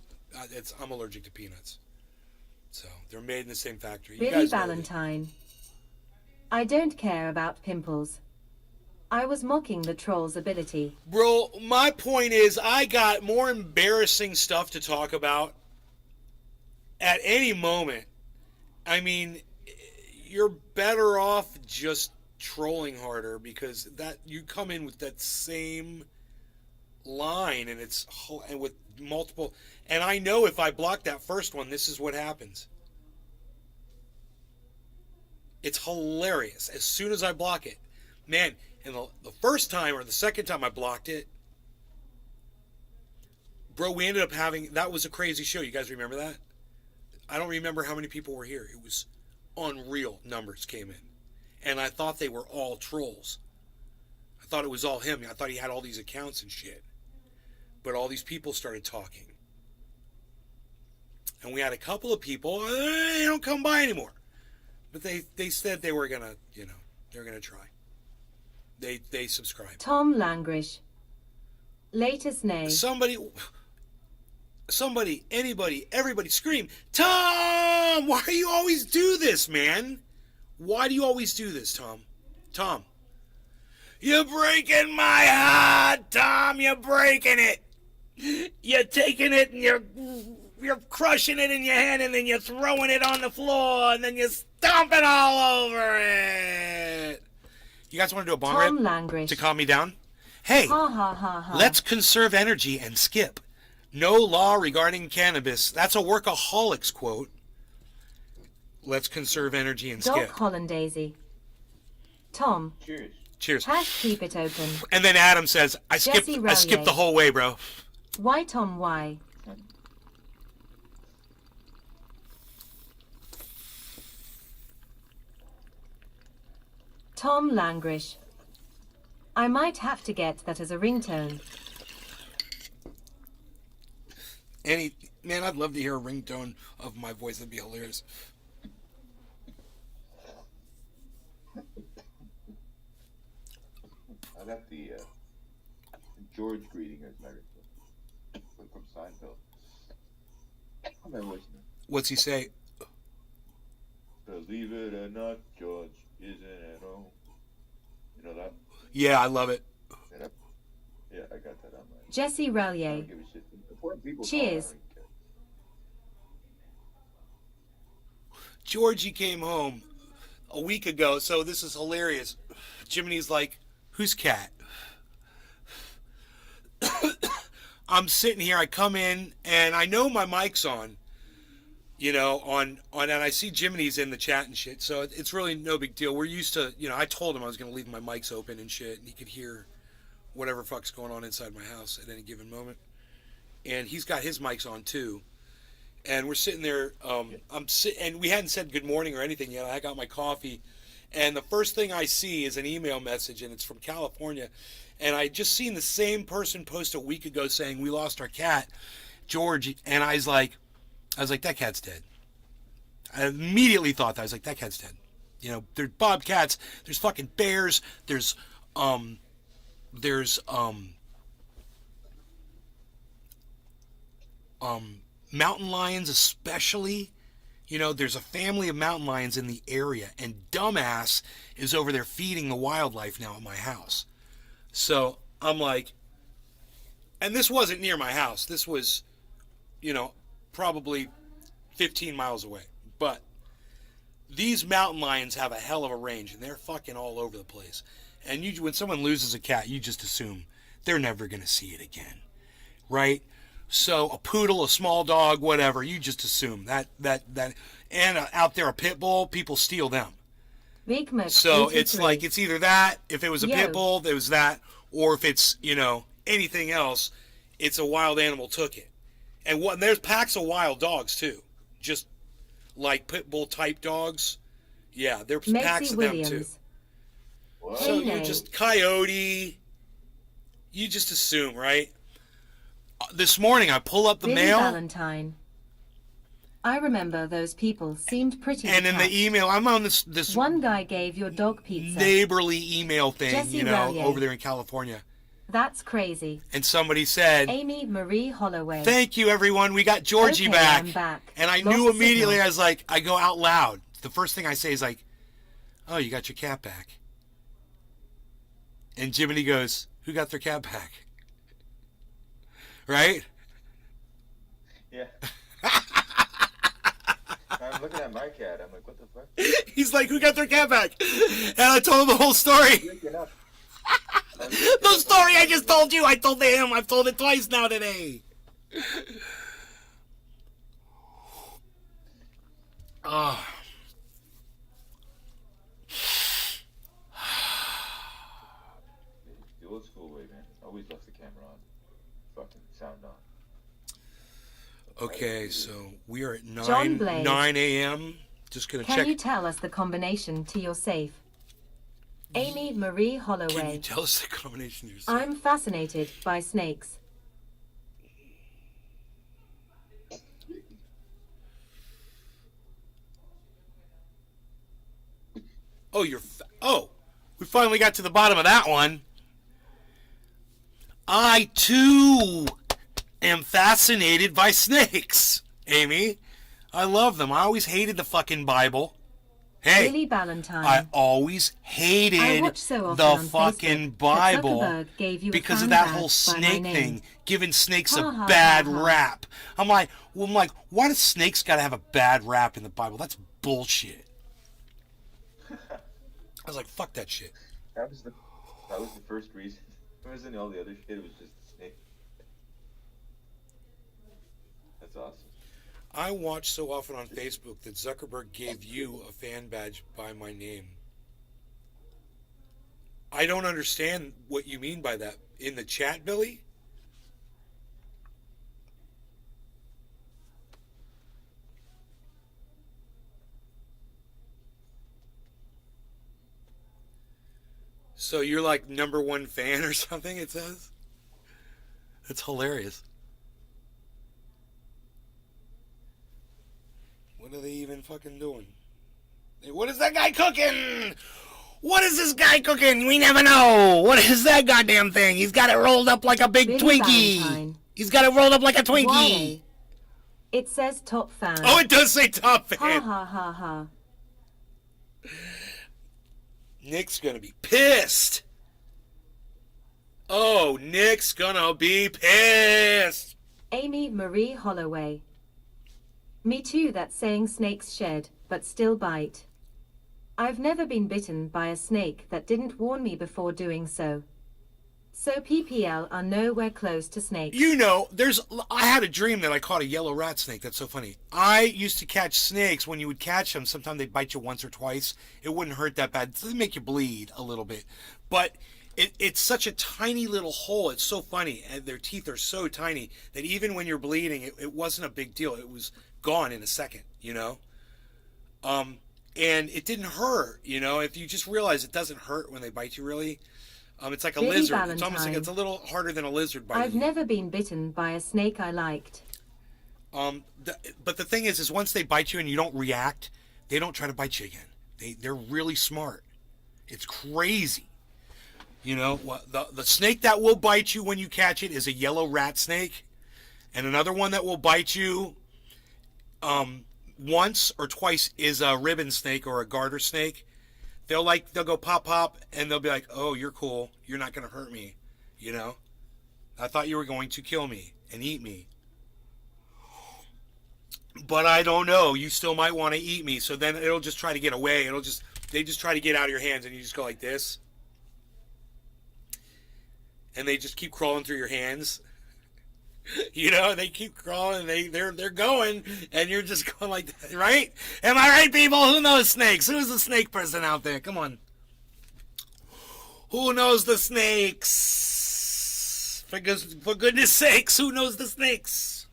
I'm allergic to peanuts, so they're made in the same factory. You Billy guys know that. Valentine. I don't care about pimples. I was mocking the troll's ability. Bro, my point is I got more embarrassing stuff to talk about at any moment. I mean, you're better off just trolling harder, because that you come in with that same line and and with multiple, and I know if I block that first one, this is what happens. It's hilarious. As soon as I block it, man, and the first time or the second time I blocked it, bro, we ended up having, that was a crazy show. You guys remember that? I don't remember how many people were here. It was unreal numbers came in. And I thought they were all trolls. I thought it was all him. I thought he had all these accounts and shit. But all these people started talking. And we had a couple of people, they don't come by anymore. But they said they were going to, they're going to try. They subscribed. Tom Langrish. Latest nay. Somebody, anybody, everybody scream, Tom! Why do you always do this, man? Why do you always do this, Tom? Tom. You're breaking my heart, Tom. You're breaking it. You're taking it and you're crushing it in your hand, and then you're throwing it on the floor, and then you're stomping all over it. You guys want to do a bong Tom rip Langrish. to calm me down? Hey, Ha ha ha ha. let's conserve energy and skip. No law regarding cannabis. That's a Workaholics quote. Let's conserve energy and Doc skip. Hollandaisy. Tom. Cheers. Cheers. Hash keep it open. And then Adam says, I skipped Relier. the whole way, bro. Why Tom why? Tom Langrish. I might have to get that as a ringtone. Man, I'd love to hear a ringtone of my voice. That'd be hilarious. I got the George greeting as my ringtone from Seinfeld. My voice now. What's he say? Believe it or not, George isn't at home. You know that? Yeah, I love it. Yeah, I got that on my. Jesse I Relier. don't give a shit. Important people. Cheers. Georgie came home a week ago, so this is hilarious. Jiminy's like, who's cat? I'm sitting here, I come in, and I know my mic's on, and I see Jiminy's in the chat and shit, so it's really no big deal. We're used to, I told him I was going to leave my mics open and shit, and he could hear whatever fuck's going on inside my house at any given moment. And he's got his mics on too. and we're sitting there. And we hadn't said good morning or anything yet. I got my coffee, and the first thing I see is an email message, and it's from California. And I just seen the same person post a week ago saying we lost our cat, George, and I was like, that cat's dead. I immediately thought that. I was like, that cat's dead. You know, there's bobcats, there's fucking bears, there's mountain lions especially. You know, there's a family of mountain lions in the area, and dumbass is over there feeding the wildlife now at my house. So I'm like, and this wasn't near my house. This was, you know, probably 15 miles away. But these mountain lions have a hell of a range, and they're fucking all over the place. And when someone loses a cat, you just assume they're never going to see it again, right? So a poodle, a small dog, whatever, you just assume that. And out there, a pit bull, people steal them. Big Mac So 83. it's like, it's either that, if it was a Yo. pit bull, there was that, or if it's, you know, anything else, it's a wild animal took it. And there's packs of wild dogs too, just like pit bull type dogs. Yeah, there's packs Macy of them too. Williams. What? So Hey, you're Nate. just coyote. You just assume, right? This morning I pull up the Billy mail, Valentine. I remember those people seemed pretty and in the detached. email, I'm on this One guy gave your dog pizza. neighborly email thing, Jesse you know, Rallier. over there in California. That's crazy. And somebody said, Amy Marie Holloway. "Thank you, everyone. We got Georgie Okay, back." I'm back. And I Lost knew immediately. signal. I was like, I go out loud. The first thing I say is like, "Oh, you got your cat back." And Jiminy goes, "Who got their cat back?" Right? Yeah. I'm looking at my cat. I'm like, what the fuck? He's like, "Who got their cat back?" And I told him the whole story. Waking up. The story I just told you, I told him. I've told it twice now today. Ah. The old school way, man. Always left the camera on. Fucking sound on. Okay, so we are at John 9 Blaze. 9 a.m. Just gonna Can check. you tell us the combination to your safe? Amy Marie Can you Holloway. tell us the combination of your I'm fascinated by snakes. Oh, we finally got to the bottom of that one. I too am fascinated by snakes, Amy. I love them. I always hated the fucking Bible. Hey, Billy Valentine. I always hated I watch so often the on fucking Facebook that Bible Zuckerberg gave you a because of fan that badge whole by my snake name. thing, giving snakes Ha, a ha, bad ha, ha. rap. I'm like, why does snakes got to have a bad rap in the Bible? That's bullshit. I was like, fuck that shit. That was the first reason. It wasn't all the other shit. It was just the snake. That's awesome. I watch so often on Facebook that Zuckerberg gave you a fan badge by my name. I don't understand what you mean by that. In the chat, Billy? So you're like #1 fan or something, it says? That's hilarious. What are they even fucking doing? Hey, what is that guy cooking? What is this guy cooking? We never know. What is that goddamn thing? He's got it rolled up like a big Billy Twinkie. Valentine. He's got it rolled up like a Twinkie. Why? It says top fan. Oh, it does say top Ha fan. ha ha ha. Nick's gonna be pissed. Oh, Nick's gonna be pissed. Amy Marie Holloway. Me too, that's saying snakes shed, but still bite. I've never been bitten by a snake that didn't warn me before doing so. So PPL are nowhere close to snakes. You know, I had a dream that I caught a yellow rat snake. That's so funny. I used to catch snakes. When you would catch them, sometimes they'd bite you once or twice. It wouldn't hurt that bad. It would make you bleed a little bit. But it's such a tiny little hole. It's so funny. And their teeth are so tiny that even when you're bleeding, it wasn't a big deal. It was gone in a second, you know. And it didn't hurt, you know. If you just realize it doesn't hurt when they bite you, really. It's like a Billy lizard. It's almost like Valentine. it's a little harder than a lizard biting I've you. never been bitten by a snake I liked. But the thing is once they bite you and you don't react, they don't try to bite you again. They're really smart. It's crazy. You know, the snake that will bite you when you catch it is a yellow rat snake, and another one that will bite you once or twice is a ribbon snake or a garter snake. They'll go pop pop, and they'll be like, "Oh, you're cool. You're not gonna hurt me." You know, I thought you were going to kill me and eat me. But I don't know. You still might want to eat me. So then it'll just try to get away. They just try to get out of your hands, and you just go like this. And they just keep crawling through your hands. You know, they keep crawling, and they're going, and you're just going like that, right? Am I right, people? Who knows snakes? Who's the snake person out there? Come on. Who knows the snakes? For goodness sakes, who knows the snakes?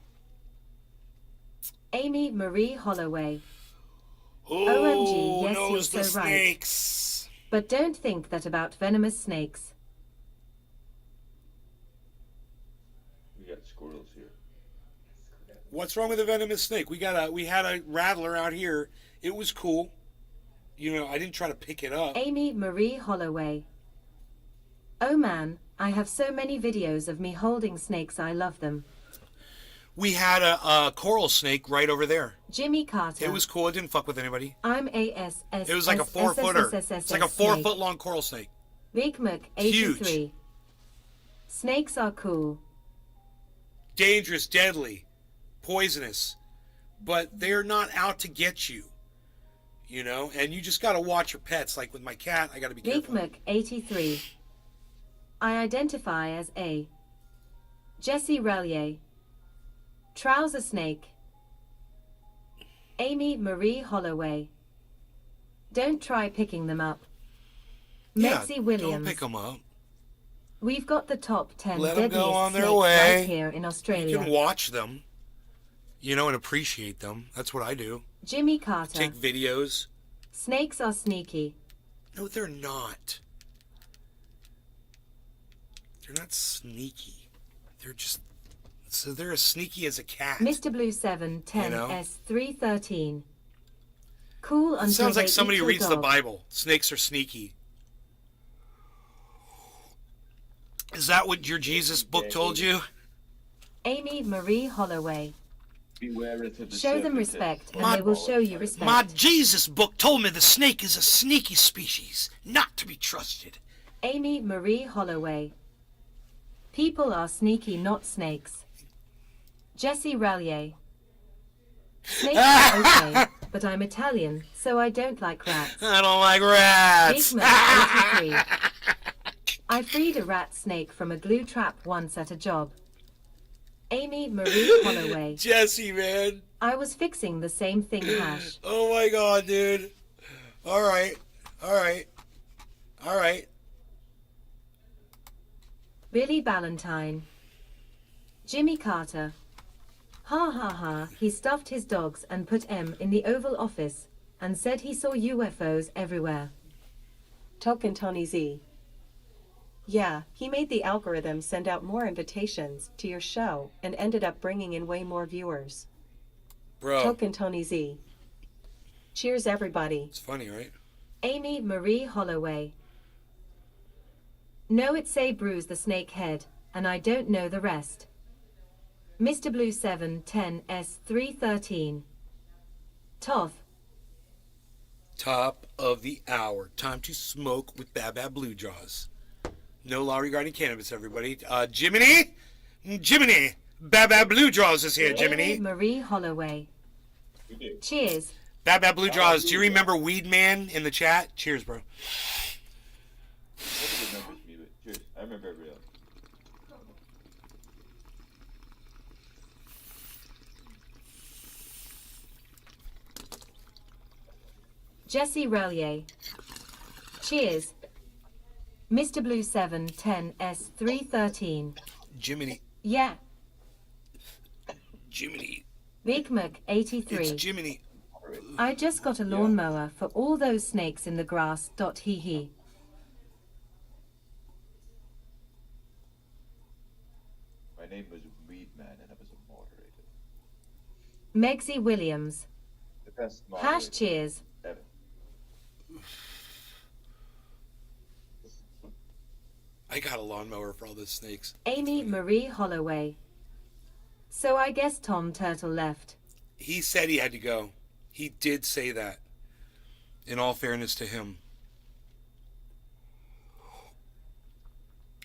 Amy Marie Holloway. Who OMG, yes, knows you're the so right. snakes? But don't think that about venomous snakes. We got squirrels here. What's wrong with a venomous snake? We had a rattler out here. It was cool. You know, I didn't try to pick it up. Amy Marie Holloway. Oh man, I have so many videos of me holding snakes. I love them. We had a coral snake right over there. Jimmy Carter. It was cool. It didn't fuck with anybody. I'm ASS. It was like a 4-footer. It's like a 4-foot long coral snake. Big Mac 83. Huge. Snakes are cool. Dangerous, deadly, poisonous, but they're not out to get you. You know, and you just got to watch your pets. Like with my cat, I got to be Big careful. Mac 83. I identify as a Jesse Relier. Trouser Snake. Amy Marie Holloway. Don't try picking them up. Yeah, Mexie Williams. don't pick them up. We've got the top 10 Let 'em deadliest go on their snakes way. right here in Australia. You can watch them, you know, and appreciate them. That's what I do. Jimmy Carter. Take videos. Snakes are sneaky. No, they're not. They're not sneaky. They're just... So they're as sneaky as a cat. Mr. Blue 710 You know? S313. Cool until Sounds they like somebody eat your reads the dog. Bible. Snakes are sneaky. Is that what your Jesus book told you? Amy Marie Holloway. Beware of the Show them serpent. respect and My- they will show you respect. My Jesus book told me the snake is a sneaky species, not to be trusted. Amy Marie Holloway. People are sneaky, not snakes. Jesse Relier. Snakes are okay, but I'm Italian, so I don't like rats. I don't like rats. Big Mac 83. I freed a rat snake from a glue trap once at a job. Amy Marie Holloway. Jesse, man. I was fixing the same thing, Hash. Oh my God, dude. All right. All right. All right. Billy Valentine. Jimmy Carter. Ha ha ha, he stuffed his dogs and put M in the Oval Office and said he saw UFOs everywhere. Token Tony Z. Yeah, he made the algorithm send out more invitations to your show and ended up bringing in way more viewers. Bro, Token Tony Z. Cheers, everybody. it's funny, right? Amy Marie Holloway. No, it's a bruise the snake head, and I don't know the rest. Mr. Blue 710 S313. Toth. Top of the hour. Time to smoke with Bad Bad Blue Jaws. No law regarding cannabis, everybody. Jiminy? Jiminy! Bad Bad Blue Jaws is here, Amy Jiminy. Marie Holloway. Cheers. Bad Bad Blue Jaws, do you remember Weed Man in the chat? Cheers, bro. Nobody remembers me, but cheers. I remember everybody else. Jesse Relier. Cheers. Mr. Blue 710 S313. Jiminy. Yeah. Jiminy. Vigmuk It's 83. Jiminy. I just got a lawnmower for all those snakes in the grass. Hee hee. My name was Weed Man, and I was a moderator. Megsy Williams. The best Hash moderator cheers. ever. I got a lawnmower for all those snakes. Amy Marie Holloway. So I guess Tom Turtle left. He said he had to go. He did say that. In all fairness to him.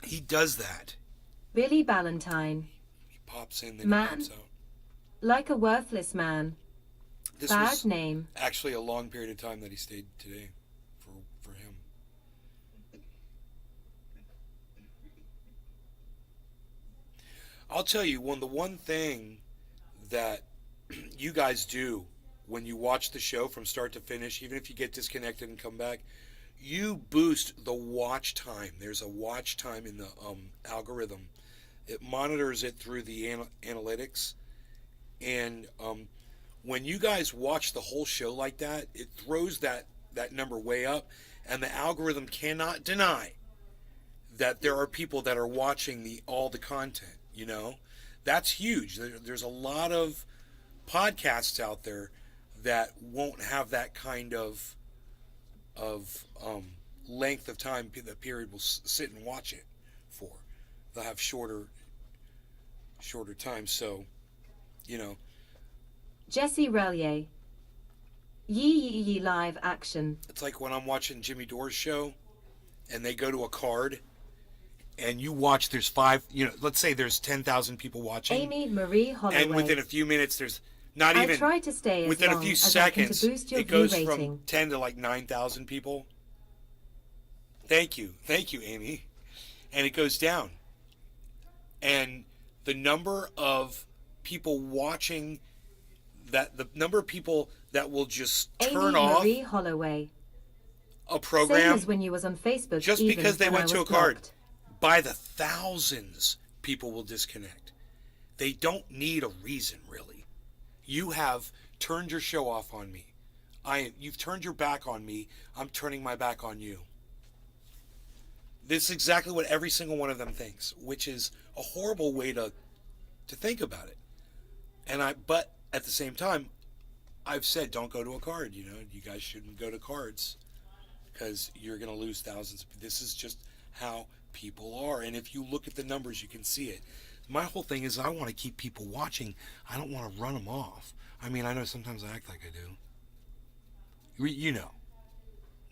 He does that. Billy Ballantyne. He pops in, then Man. he pops out. Like a worthless man. This Bad was name. actually a long period of time that he stayed today for him. I'll tell you, the one thing that you guys do when you watch the show from start to finish, even if you get disconnected and come back, you boost the watch time. There's a watch time in the algorithm. It monitors it through the analytics. And when you guys watch the whole show like that, it throws that number way up. And the algorithm cannot deny that there are people that are watching all the content, you know? That's huge. There's a lot of podcasts out there that won't have that kind of length of time that period will sit and watch it for. They'll have shorter time. So, you know. Jesse Relier. Yee live action. It's like when I'm watching Jimmy Dore's show and they go to a card and you watch, there's let's say there's 10,000 people watching. Amy Marie Holloway. And within a few minutes, there's not I even, try to stay as within a long few as I can seconds, to boost your it view goes rating. from 10 to like 9,000 people. Thank you, Amy. And it goes down. And the number of people watching the number of people that will just turn Amy off Marie Holloway. a Same program as when you was on Facebook. just even because they when I went to a was card. blocked. By the thousands, people will disconnect. They don't need a reason, really. You have turned your show off on me. You've turned your back on me. I'm turning my back on you. This is exactly what every single one of them thinks, which is a horrible way to think about it. But at the same time, I've said don't go to a card. You know, you guys shouldn't go to cards because you're going to lose thousands. This is just how people are. And if you look at the numbers, you can see it. My whole thing is I want to keep people watching. I don't want to run them off. I mean, I know sometimes I act like I do. You know,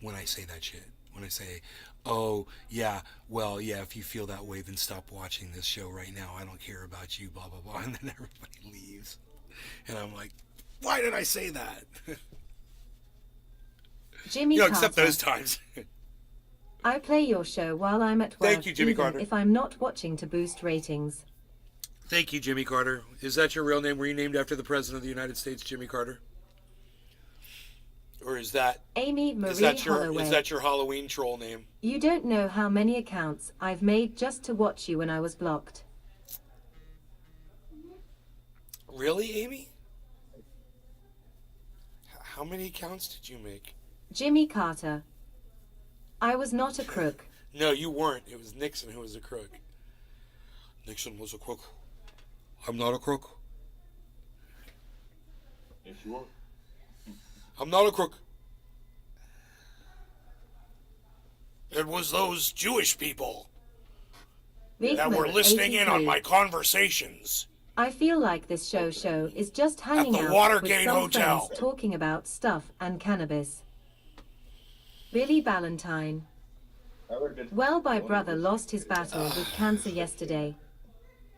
when I say that shit. When I say, oh, yeah, well, yeah, if you feel that way, then stop watching this show right now. I don't care about you, blah, blah, blah. And then everybody leaves. And I'm like, why did I say that? Jimmy you know, Carter. except those times. I play your show while I'm at work. Thank you, Jimmy even Carter. if I'm not watching to boost ratings. Thank you, Jimmy Carter. Is that your real name? Were you named after the President of the United States, Jimmy Carter? Or is that Amy Marie is that Holloway. your Halloween troll name? You don't know how many accounts I've made just to watch you when I was blocked. Really, Amy? How many accounts did you make? Jimmy Carter. I was not a crook. No, you weren't. It was Nixon who was a crook. Nixon was a crook. I'm not a crook. Yes, you are. I'm not a crook. It was those Jewish people that were Vigmuk listening in on 83. my conversations. I feel like this show is just hanging the out Watergate with some Hotel. friends talking about stuff and cannabis. Billy Ballantyne. That would've been Well, my wonderful. brother lost his battle with cancer yesterday.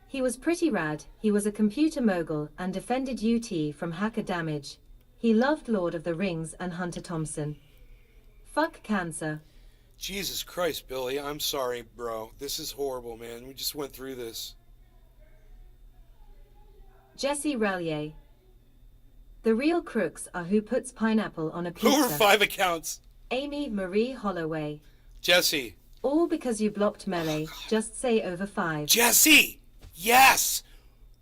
He was pretty rad. He was a computer mogul and defended UT from hacker damage. He loved Lord of the Rings and Hunter Thompson. Fuck cancer. Jesus Christ, Billy. I'm sorry, bro. This is horrible, man. We just went through this. Jesse Relier. The real crooks are who puts pineapple on a Over pizza. 5 accounts. Amy Marie Holloway. Jesse. All because you blocked Melee. Just say over 5. Jesse! Yes!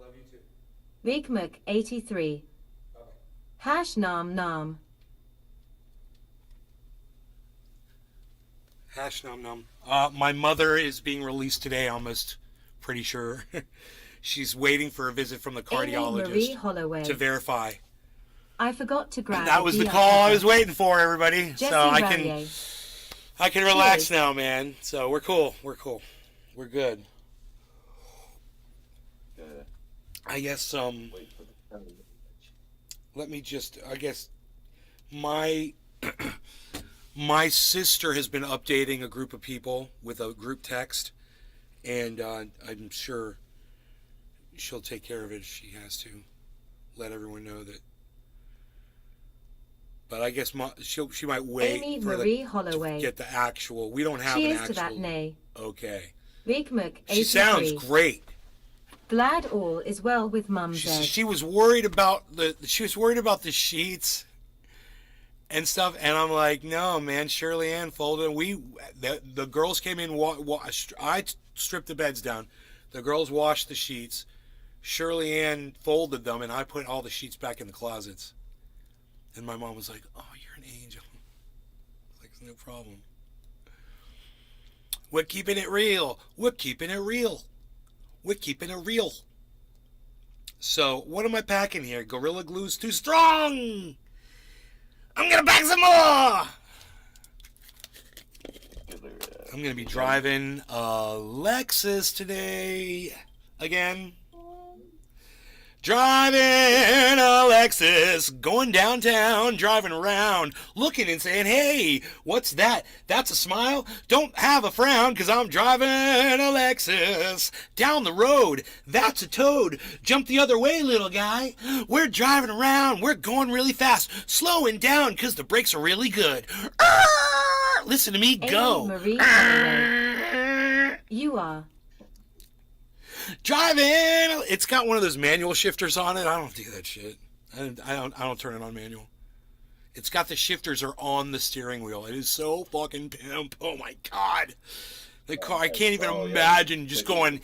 Love you too. Weekmuk 83. Hash Nam Nam. Hash num num. My mother is being released today, almost pretty sure. She's waiting for a visit from the Amy Marie cardiologist Holloway. to verify. I forgot to grab That a was the DR call I pepper. was waiting for, everybody. Jesse So I Rallier. can relax Cheers. now, man. So we're cool. We're good. I guess Wait for the let me just I guess my my sister has been updating a group of people with a group text, and I'm sure she'll take care of it if she has to. Let everyone know that. But I guess she might wait Amy for Marie to Holloway. get the actual. We don't have an Cheers actual. to that, nay. Okay. Weekmuk 83. She sounds great. Glad all is well with Mum Zed. She was worried about the sheets and stuff, and I'm like, no, man, Shirley Ann folded. The girls came in. I stripped the beds down. The girls washed the sheets. Shirley Ann folded them, and I put all the sheets back in the closets. And my mom was like, "Oh, you're an angel." Like, no problem. We're keeping it real. We're keeping it real. We're keeping it real. So, what am I packing here? Gorilla Glue's too strong. I'm gonna pack some more. I'm gonna be driving a Lexus today. Again. Driving a Lexus, going downtown, driving around, looking and saying, hey, what's that? That's a smile? Don't have a frown, because I'm driving a Lexus. Down the road, that's a toad. Jump the other way, little guy. We're driving around, we're going really fast, slowing down, because the brakes are really good. Listen to me go. Amy Marie Holloway. You are. Driving. It's got one of those manual shifters on it. I don't do that shit. I don't turn it on manual. It's got the shifters are on the steering wheel. It is so fucking pimp. Oh my god. The car, I can't even imagine just going,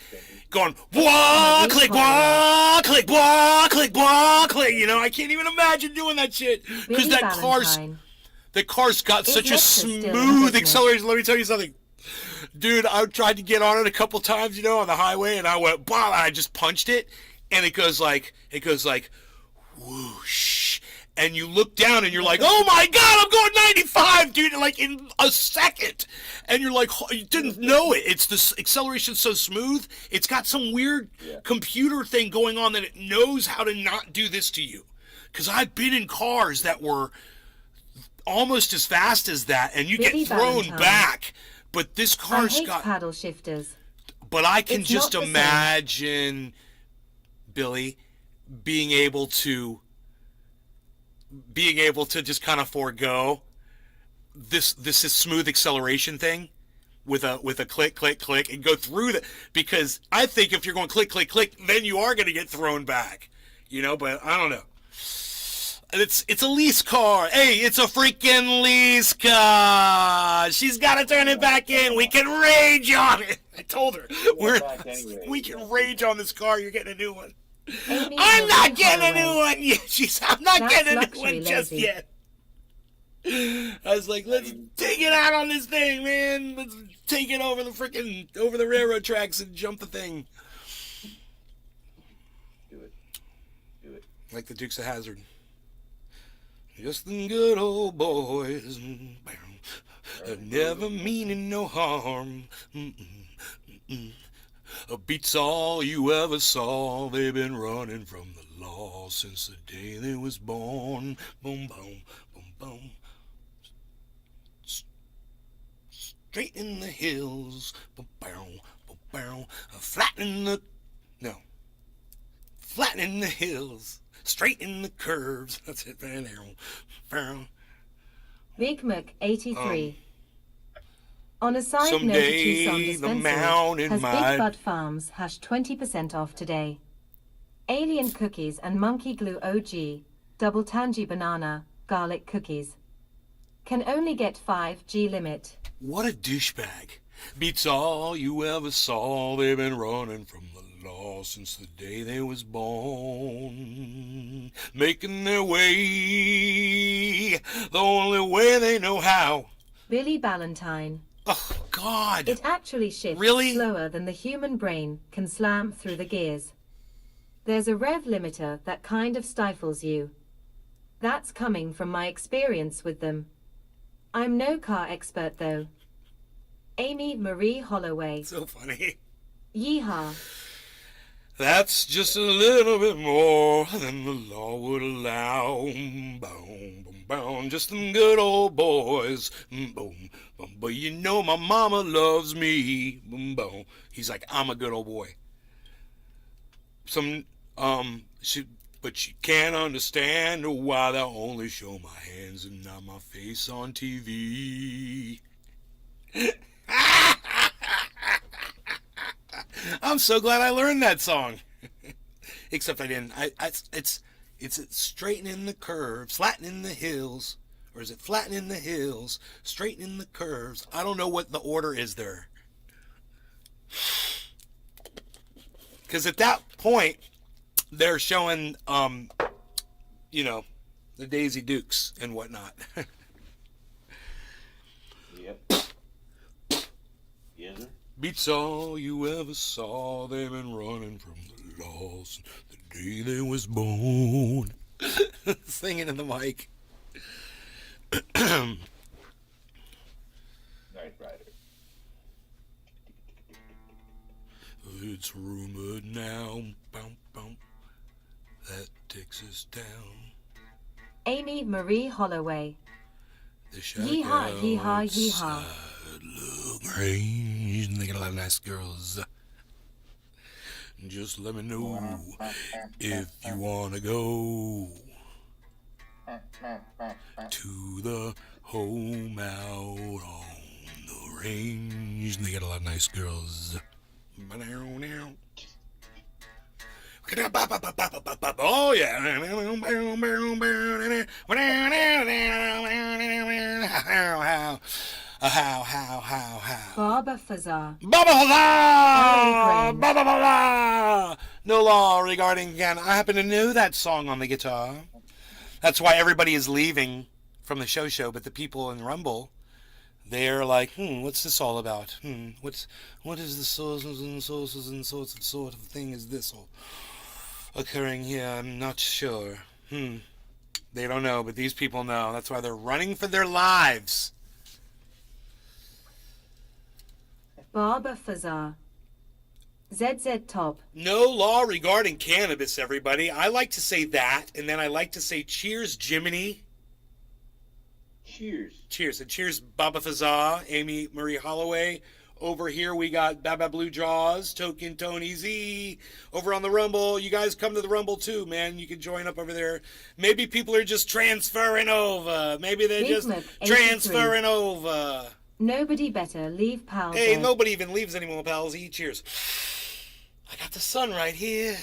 wah, click, wah, click, wah, click, wah, click. You know, I can't even imagine doing that shit because Billy that car's got It such a looks so still, smooth doesn't it? acceleration. Let me tell you something. Dude, I tried to get on it a couple times, you know, on the highway, and I went, bah, and I just punched it, and it goes like, whoosh, and you look down, and you're like, oh my god, I'm going 95, dude, like in a second, and you're like, you didn't know it. It's the acceleration so smooth. It's got some weird computer thing going on that it knows how to not do this to you, because I've been in cars that were almost as fast as that, and you Billy get thrown Valentine. back. But this I car's hate got. paddle shifters. But I can It's just not the same. imagine, Billy, being able to just kind of forego this is smooth acceleration thing with a click, click, click, and go through the, because I think if you're going click, click, click, then you are going to get thrown back, you know. But I don't know. It's a lease car. Hey, it's a freaking lease car. She's got to turn it back in. We can rage on it. I told her we can rage on this car. You're getting a new one. Amy I'm not Marie getting a Holloway. new one yet. I'm not That's getting a new luxury one just lazy. yet. I was like, let's take it out on this thing, man. Let's take it over the railroad tracks and jump the thing. Do it. Like the Dukes of Hazzard. Just the good old boys, never meaning no harm. Beats all you ever saw. They've been running from the law since the day they was born. Boom, boom, boom, boom. Straight in the hills. Boom, boom, boom, boom. Flattening the hills. Straight in the curves. That's it, man. Weekmuk 83. On a side note, Someday Tucson the Dispensary mountain has might- Big Bud Farms hash 20% off today. Alien cookies and Monkey Glue OG, double tangy banana, garlic cookies. Can only get 5G limit. What a douchebag. Beats all you ever saw. They've been running from the law law since the day they was born, making their way the only way they know how. Billy Ballantyne. Oh, God. It actually shifts Really? slower than the human brain can slam through the gears. There's a rev limiter that kind of stifles you. That's coming from my experience with them. I'm no car expert though. Amy Marie Holloway. So funny. Yeehaw. That's just a little bit more than the law would allow. Boom, boom, boom. Just them good old boys. Boom, boom. But you know my mama loves me. Boom, boom. He's like, I'm a good old boy. But she can't understand why they only show my hands and not my face on TV. I'm so glad I learned that song. Except I didn't. It's straightening the curves, flattening the hills, or is it flattening the hills, straightening the curves? I don't know what the order is there. Because at that point, they're showing, the Daisy Dukes and whatnot. Yep. Yes, sir. Beats all you ever saw. They've been running from the law since the day they was born. Singing in the mic. Night Rider. It's rumored now, boom, boom, that Texas town. Amy Marie Holloway. The shack Yeehaw, yeehaw, yeehaw. outside LaGrange, and they got a lot of nice girls. Just let me know if you wanna go to the home out on the range. And they got a lot of nice girls. Oh yeah. How. Barbara Fazar. Baba. No law regarding Ghana. I happen to know that song on the guitar. That's why everybody is leaving from the show, but the people in Rumble, they're like, what's this all about? What is the sources and sorts of sort of thing is this all occurring here? I'm not sure. They don't know, but these people know. That's why they're running for their lives. Barbara Fazar. ZZ Top. No law regarding cannabis, everybody. I like to say that, and then I like to say cheers, Jiminy. Cheers. Cheers. And cheers, Baba Fazar, Amy Marie Holloway. Over here, we got Baba Blue Jaws, Token Tony Z. Over on the Rumble, you guys come to the Rumble too, man. You can join up over there. Maybe people are just transferring over. Maybe they're just Big Mac, 83. transferring over. Nobody better leave pals. Hey, dead. nobody even leaves anymore, pals. Cheers. I got the sun right here.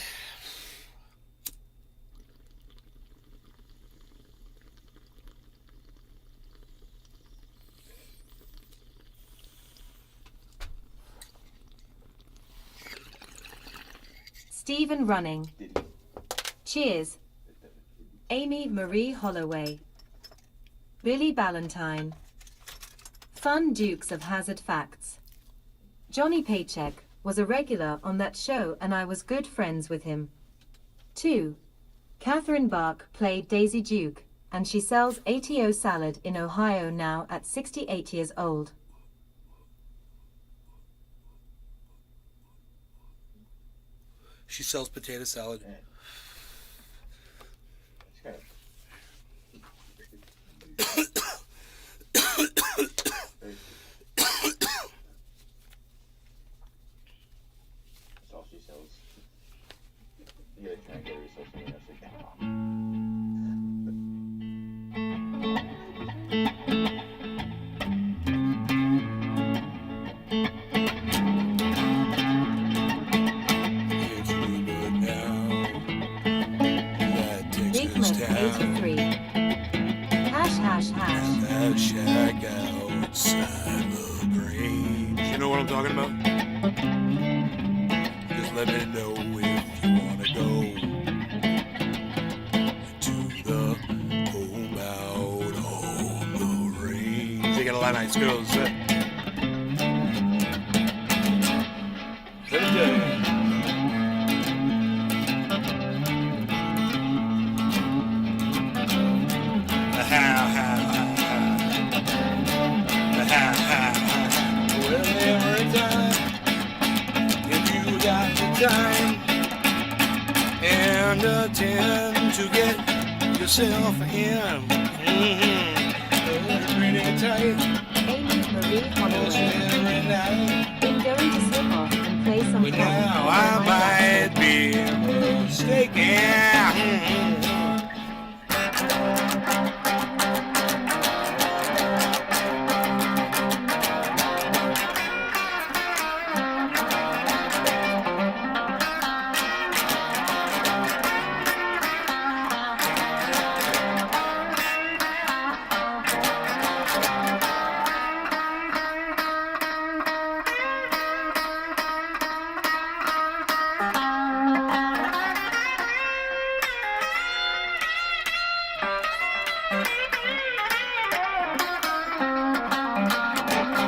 Stephen Running. Cheers. Amy Marie Holloway. Billy Ballantyne. Fun Dukes of Hazzard Facts. Johnny Paycheck was a regular on that show and I was good friends with him. 2. Catherine Bach played Daisy Duke and she sells ATO salad in Ohio now at 68 years old. She sells potato salad. That's all she sells. You gotta try and get yourself something else like that. It's rumored now that Big Texas Mac town 83. Hash. that shack outside LaGrange. You know what I'm talking about? Just let me know if get a lot of nice girls. Well, every time, if you got the time and the time to get yourself in, pretty tight, Amy Marie almost Holloway. every night. I'm going to slip off and play some But fun now on I my laptop. might be mistaken. Amy Marie Holloway. Play it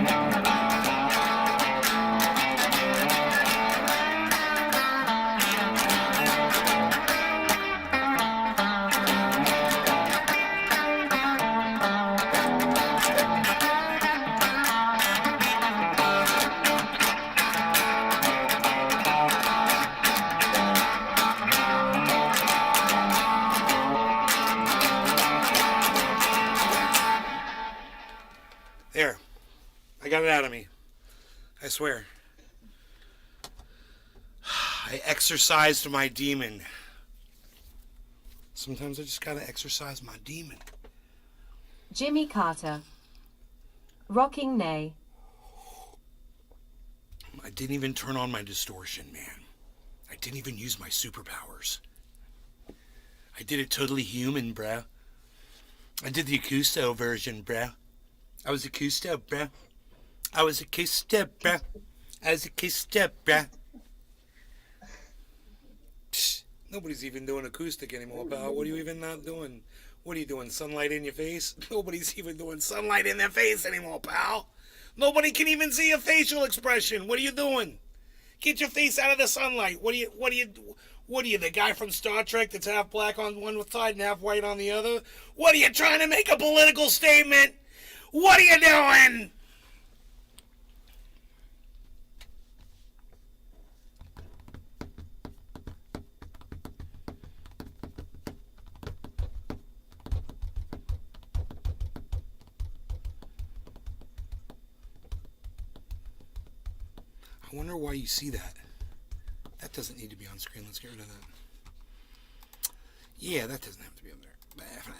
now. There. I got it out of me. I swear. I exercised my demon. Sometimes I just gotta exercise my demon. Jimmy Carter. Rocking Nay. I didn't even turn on my distortion, man. I didn't even use my superpowers. I did it totally human, bruh. I did the Acousto version, bruh. I was Acousto, bruh. I was Acousto, bruh. I was Acousto, bruh. Psh, nobody's even doing acoustic anymore, pal. What are you even not doing? What are you doing, sunlight in your face? Nobody's even doing sunlight in their face anymore, pal. Nobody can even see a facial expression. What are you doing? Get your face out of the sunlight. What are you, the guy from Star Trek that's half black on one side and half white on the other? What are you trying to make a political statement? What are you doing? I wonder why you see that. That doesn't need to be on screen. Let's get rid of that. Yeah, that doesn't have to be on there. Bah, for now.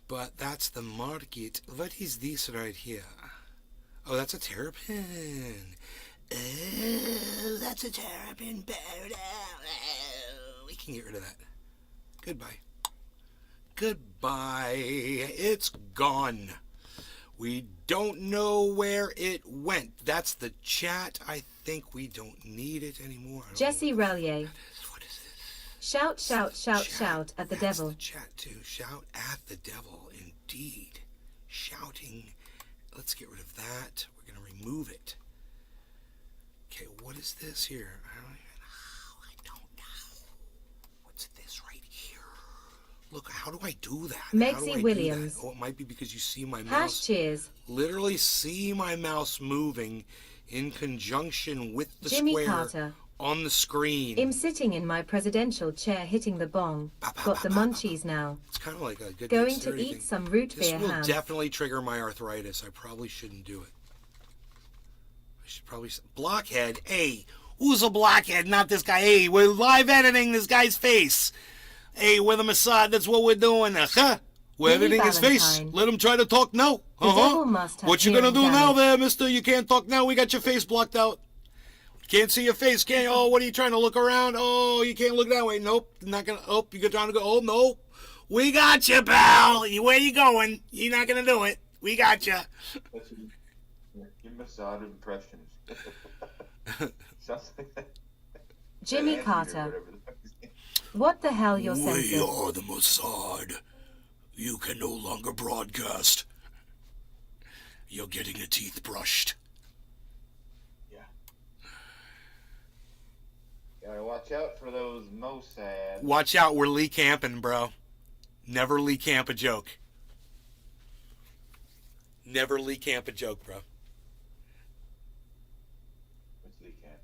But that's the market. What is this right here? Oh, that's a terrapin. Oh, that's a terrapin powder. Oh, we can get rid of that. Goodbye. Goodbye. It's gone. We don't know where it went. That's the chat. I think we don't need it anymore. Jesse Relier. What is this? Shout, shout, shout, Chat. shout at the That's devil. The chat too. Shout at the devil, indeed. Shouting. Let's get rid of that. We're gonna remove it. Okay, what is this here? I don't know. What's this right here? Look, how do I do that? How do I Megzy do Williams. that? Oh, it might be because you see my Hash mouse. cheers. Literally see my mouse moving in conjunction with the Jimmy square Carter. on the screen. I'm sitting in my presidential chair hitting the bong. Got the munchies now. It's kind of like a good Going to dexterity eat thing. some root This beer will ham. definitely trigger my arthritis. I probably shouldn't do it. I should probably... Blockhead, hey, Who's a blockhead? Not this guy. Hey, we're live editing this guy's face. Hey, we're the Mossad. That's what we're doing. Huh? We're Billy editing his face. Valentine. Let him try to talk now. The devil must have What you gonna hearing do now damage. there, mister? You can't talk now. We got your face blocked out. Can't see your face, can't you? Oh, what are you trying to look around? Oh, you can't look that way. Nope. Not gonna. Oh, you're trying to go. Oh, no. We got you, pal. Where you going? You're not gonna do it. We got you. That's what your Mossad impressions. Something like that. Jimmy Anthony or Carter. whatever the fuck his name. What the hell, you're We censored. are the Mossad. You can no longer broadcast. You're getting your teeth brushed. Yeah. Gotta watch out for those Mossad. Watch out, we're Lee Camping, bro. Never Lee Camp a joke. Never Lee Camp a joke, bro. What's Lee Camp?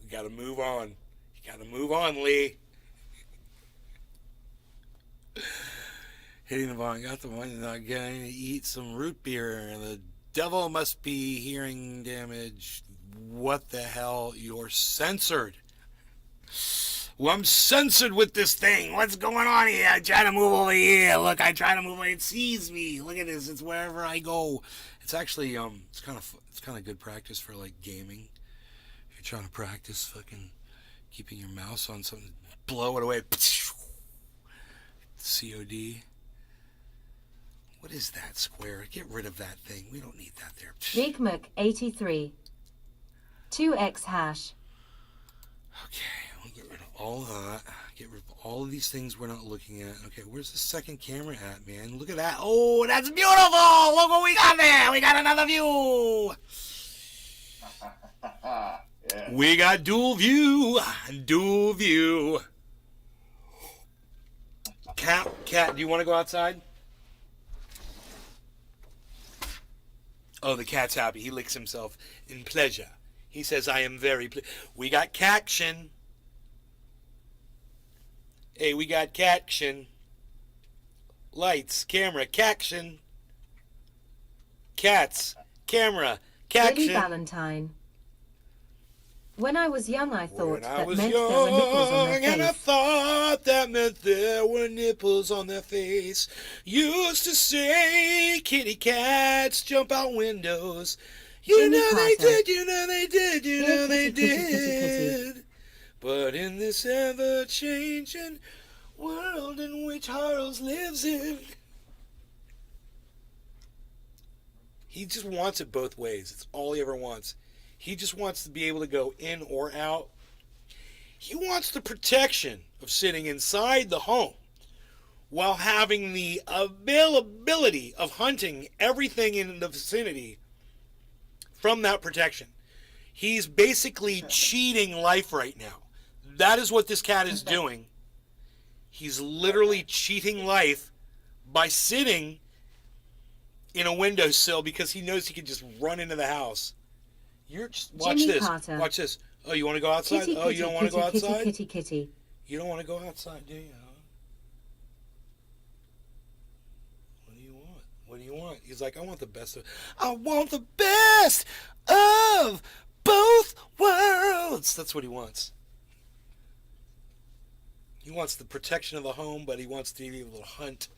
You gotta move on. You gotta move on, Lee. Hitting the ball, got the one not getting to eat some root beer. The devil must be hearing damage. What the hell? You're censored. Well, I'm censored with this thing. What's going on here? I try to move over here. Look, I try to move over. It sees me. Look at this. It's wherever I go. It's actually it's kind of good practice for like gaming. If you're trying to practice fucking keeping your mouse on something, blow it away. COD. What is that, Square? Get rid of that thing. We don't need that there. Bigmac 83. 2x hash. Okay, we'll get rid of all that. Get rid of all of these things we're not looking at. Okay, where's the second camera at, man? Look at that. Oh, that's beautiful! Look what we got there! We got another view! Yeah. We got dual view. Dual view. Cat, do you want to go outside? Oh, the cat's happy. He licks himself in pleasure. He says, I am very pleased. We got caction. Hey, we got caction. Lights, camera, caction. Cats, camera, Billy caction. Valentine. When I was young, I thought When I that was meant there were nipples on young their and I face. thought that meant there were nipples on their face. Used to say kitty cats jump out windows. You Jimmy know they Carter. did, you know they did, you Kitty, know they kitty, kitty, kitty, did. But in this ever-changing world in which Harles lives in, he just wants it both ways. It's all he ever wants. He just wants to be able to go in or out. He wants the protection of sitting inside the home while having the availability of hunting everything in the vicinity from that protection. He's basically cheating life right now. That is what this cat is doing. He's literally cheating life by sitting in a windowsill because he knows he can just run into the house. You're just watch Jimmy this. Carter. Watch this. Oh, you want to go outside? Kitty, Oh, kitty, you don't want to go kitty, kitty, outside? kitty, kitty. You don't want to go outside, do you? Huh? What do you want? What do you want? He's like, I want the best of. I want the best of both worlds. That's what he wants. He wants the protection of the home, but he wants to be able to hunt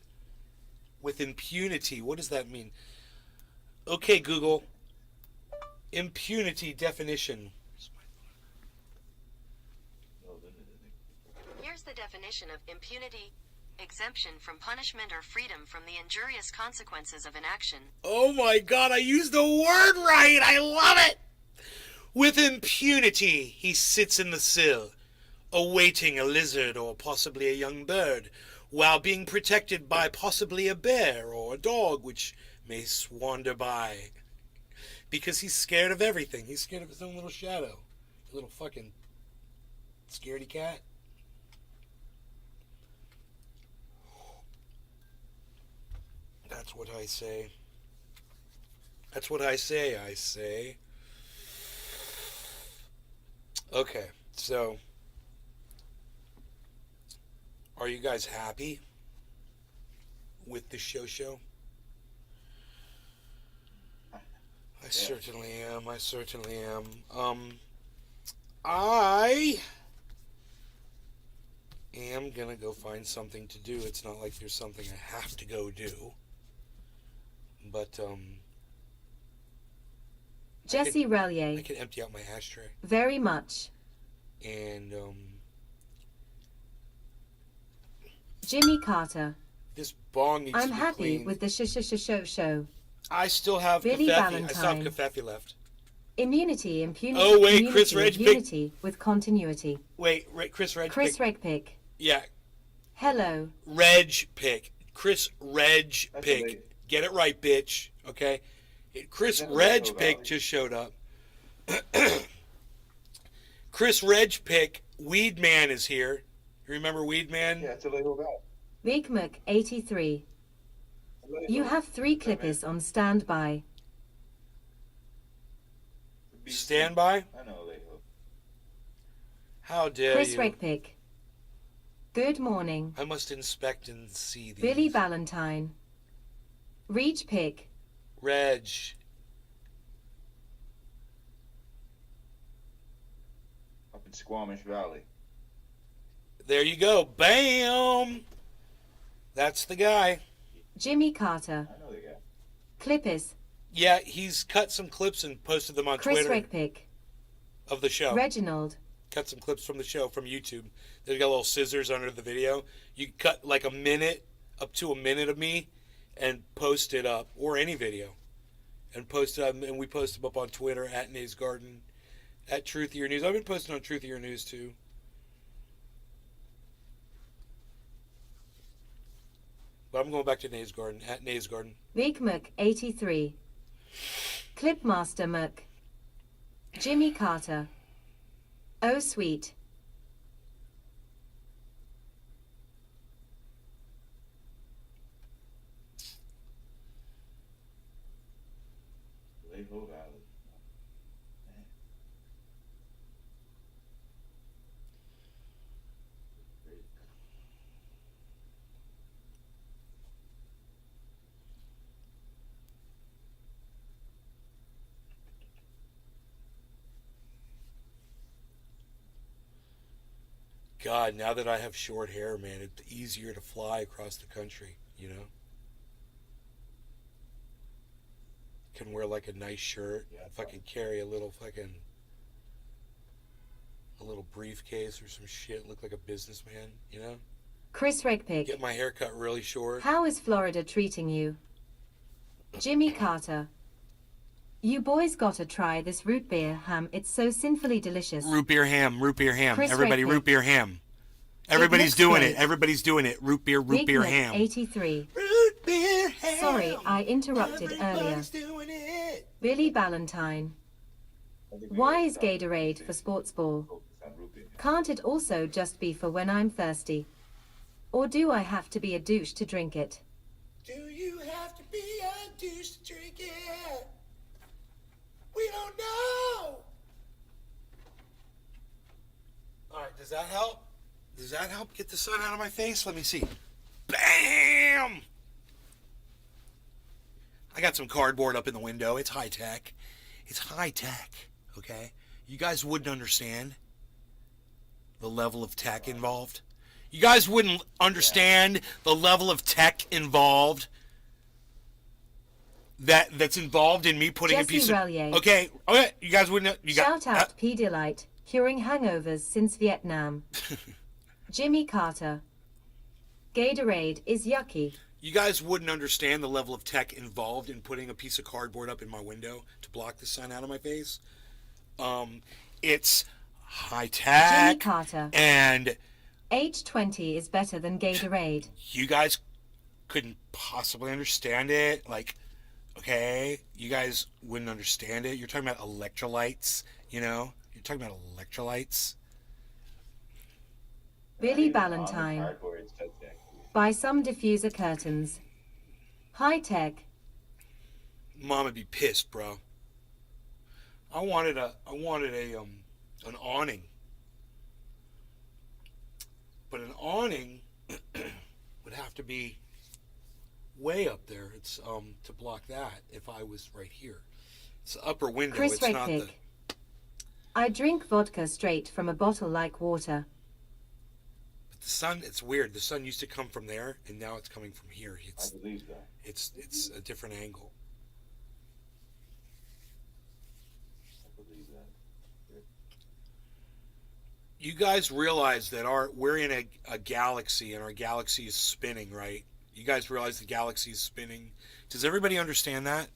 with impunity. What does that mean? Okay, Google. Impunity definition. Here's the definition of impunity: exemption from punishment or freedom from the injurious consequences of an action. Oh my God, I used the word right. I love it. With impunity, he sits in the sill, awaiting a lizard or possibly a young bird, while being protected by possibly a bear or a dog which may wander by. Because he's scared of everything. He's scared of his own little shadow. Little fucking scaredy cat. That's what I say. That's what I say. Okay, so are you guys happy with the show? I certainly am. I certainly am. I am gonna go find something to do. It's not like there's something I have to go do. But Jesse I Relier. can empty out my ashtray. Very much. And Jimmy Carter. this bong needs I'm to be happy cleaned. with the show. I still have Billy Covfefe. I still have Valentine. Covfefe left. Immunity, impunity, Oh, wait, community, Chris Reg picked- unity with continuity. Wait, Chris Reg Chris pick. Regpick. Yeah, Hello. Reg pick. Chris Reg That's pick. amazing. Get it right, bitch. Okay? Chris Is that Reg Lego pick Valley? just showed up. Chris Reg pick. Weed Man is here. You remember Weed Man? Yeah, it's a little bad. Bigmuk 83. You have 3 clippers on standby. Stand by? I know, Alejo. How dare Chris you? Regpick. Good morning. I must inspect and see these. Billy Valentine. Reach Pick. Reg. Up in Squamish Valley. There you go. Bam! That's the guy. Jimmy Carter. I know the guy. Clippers. Yeah, he's cut some clips and posted them on Chris Twitter Regpick. of the show. Reginald. Cut some clips from the show from YouTube. They got little scissors under the video. You cut like a minute, up to a minute of me, and post it up, or any video, and post it up. And we post them up on Twitter at Nays Garden, at Truthier News. I've been posting on Truthier News too. But I'm going back to Nays Garden, at Nays Garden. Bigmuk 83. Clipmaster Muck. Jimmy Carter. Oh sweet. Alejo Valley. God, now that I have short hair, man, it's easier to fly across the country, you know? Can wear like a nice shirt, Yeah, fucking carry a little briefcase or some shit, look like a businessman, you know? Chris Regpick. Get my hair cut really short. How is Florida treating you? Jimmy Carter. You boys gotta try this root beer ham. It's so sinfully delicious. Root beer ham, root beer ham. Chris Everybody Redfield. root beer ham. Everybody's looks doing great. it. Everybody's doing it. Root beer Bigmuk ham. 83. Root beer ham. Sorry, I interrupted earlier. Everybody's doing it. Billy Valentine. I think we Why gotta is stop Gatorade for sports ball? focus on root beer. Can't it also just be for when I'm thirsty? Or do I have to be a douche to drink it? Do you have to be a douche to drink it? We don't know. All right, does that help? Does that help get the sun out of my face? Let me see. Bam! I got some cardboard up in the window. It's high tech. It's high tech, okay? You guys wouldn't understand the level of tech involved. You guys wouldn't understand the level of tech involved that's involved in me putting a Jesse piece of Relier. okay, you guys wouldn't you got Shout out Pedialyte, curing hangovers since Vietnam. Jimmy Carter. Gatorade is yucky. you guys wouldn't understand the level of tech involved in putting a piece of cardboard up in my window to block the sun out of my face. It's high Jimmy tech Carter. and H20 is better than Gatorade. you guys couldn't possibly understand it. Like, okay, you guys wouldn't understand it. You're talking about electrolytes, you know? You're talking about electrolytes. Billy Not even on the Valentine. cardboard, it's touch deck. Buy some diffuser curtains. High tech. Mom would be pissed, bro. I wanted a an awning. But an awning would have to be way up there. It's to block that if I was right here. It's the upper window. Chris It's not the. Redpick. I drink vodka straight from a bottle like water. But the sun. It's weird. The sun used to come from there, and now it's coming from here. I believe that. It's a different angle. I believe that. You guys realize that we're in a galaxy, and our galaxy is spinning, right? You guys realize the galaxy is spinning. Does everybody understand that?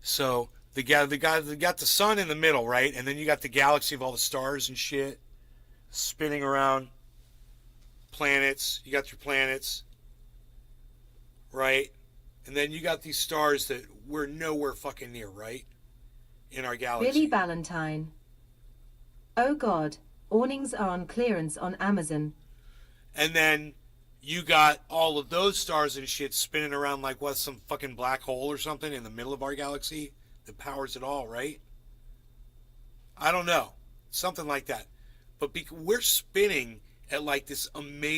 So they got the sun in the middle, right? And then you got the galaxy of all the stars and shit spinning around. Planets. You got your planets, right? And then you got these stars that we're nowhere fucking near, right? In our galaxy. Billy Valentine. Oh God, awnings are on clearance on Amazon. And then you got all of those stars and shit spinning around like what, some fucking black hole or something in the middle of our galaxy that powers it all, right? I don't know. Something like that. But we're spinning at like this amazing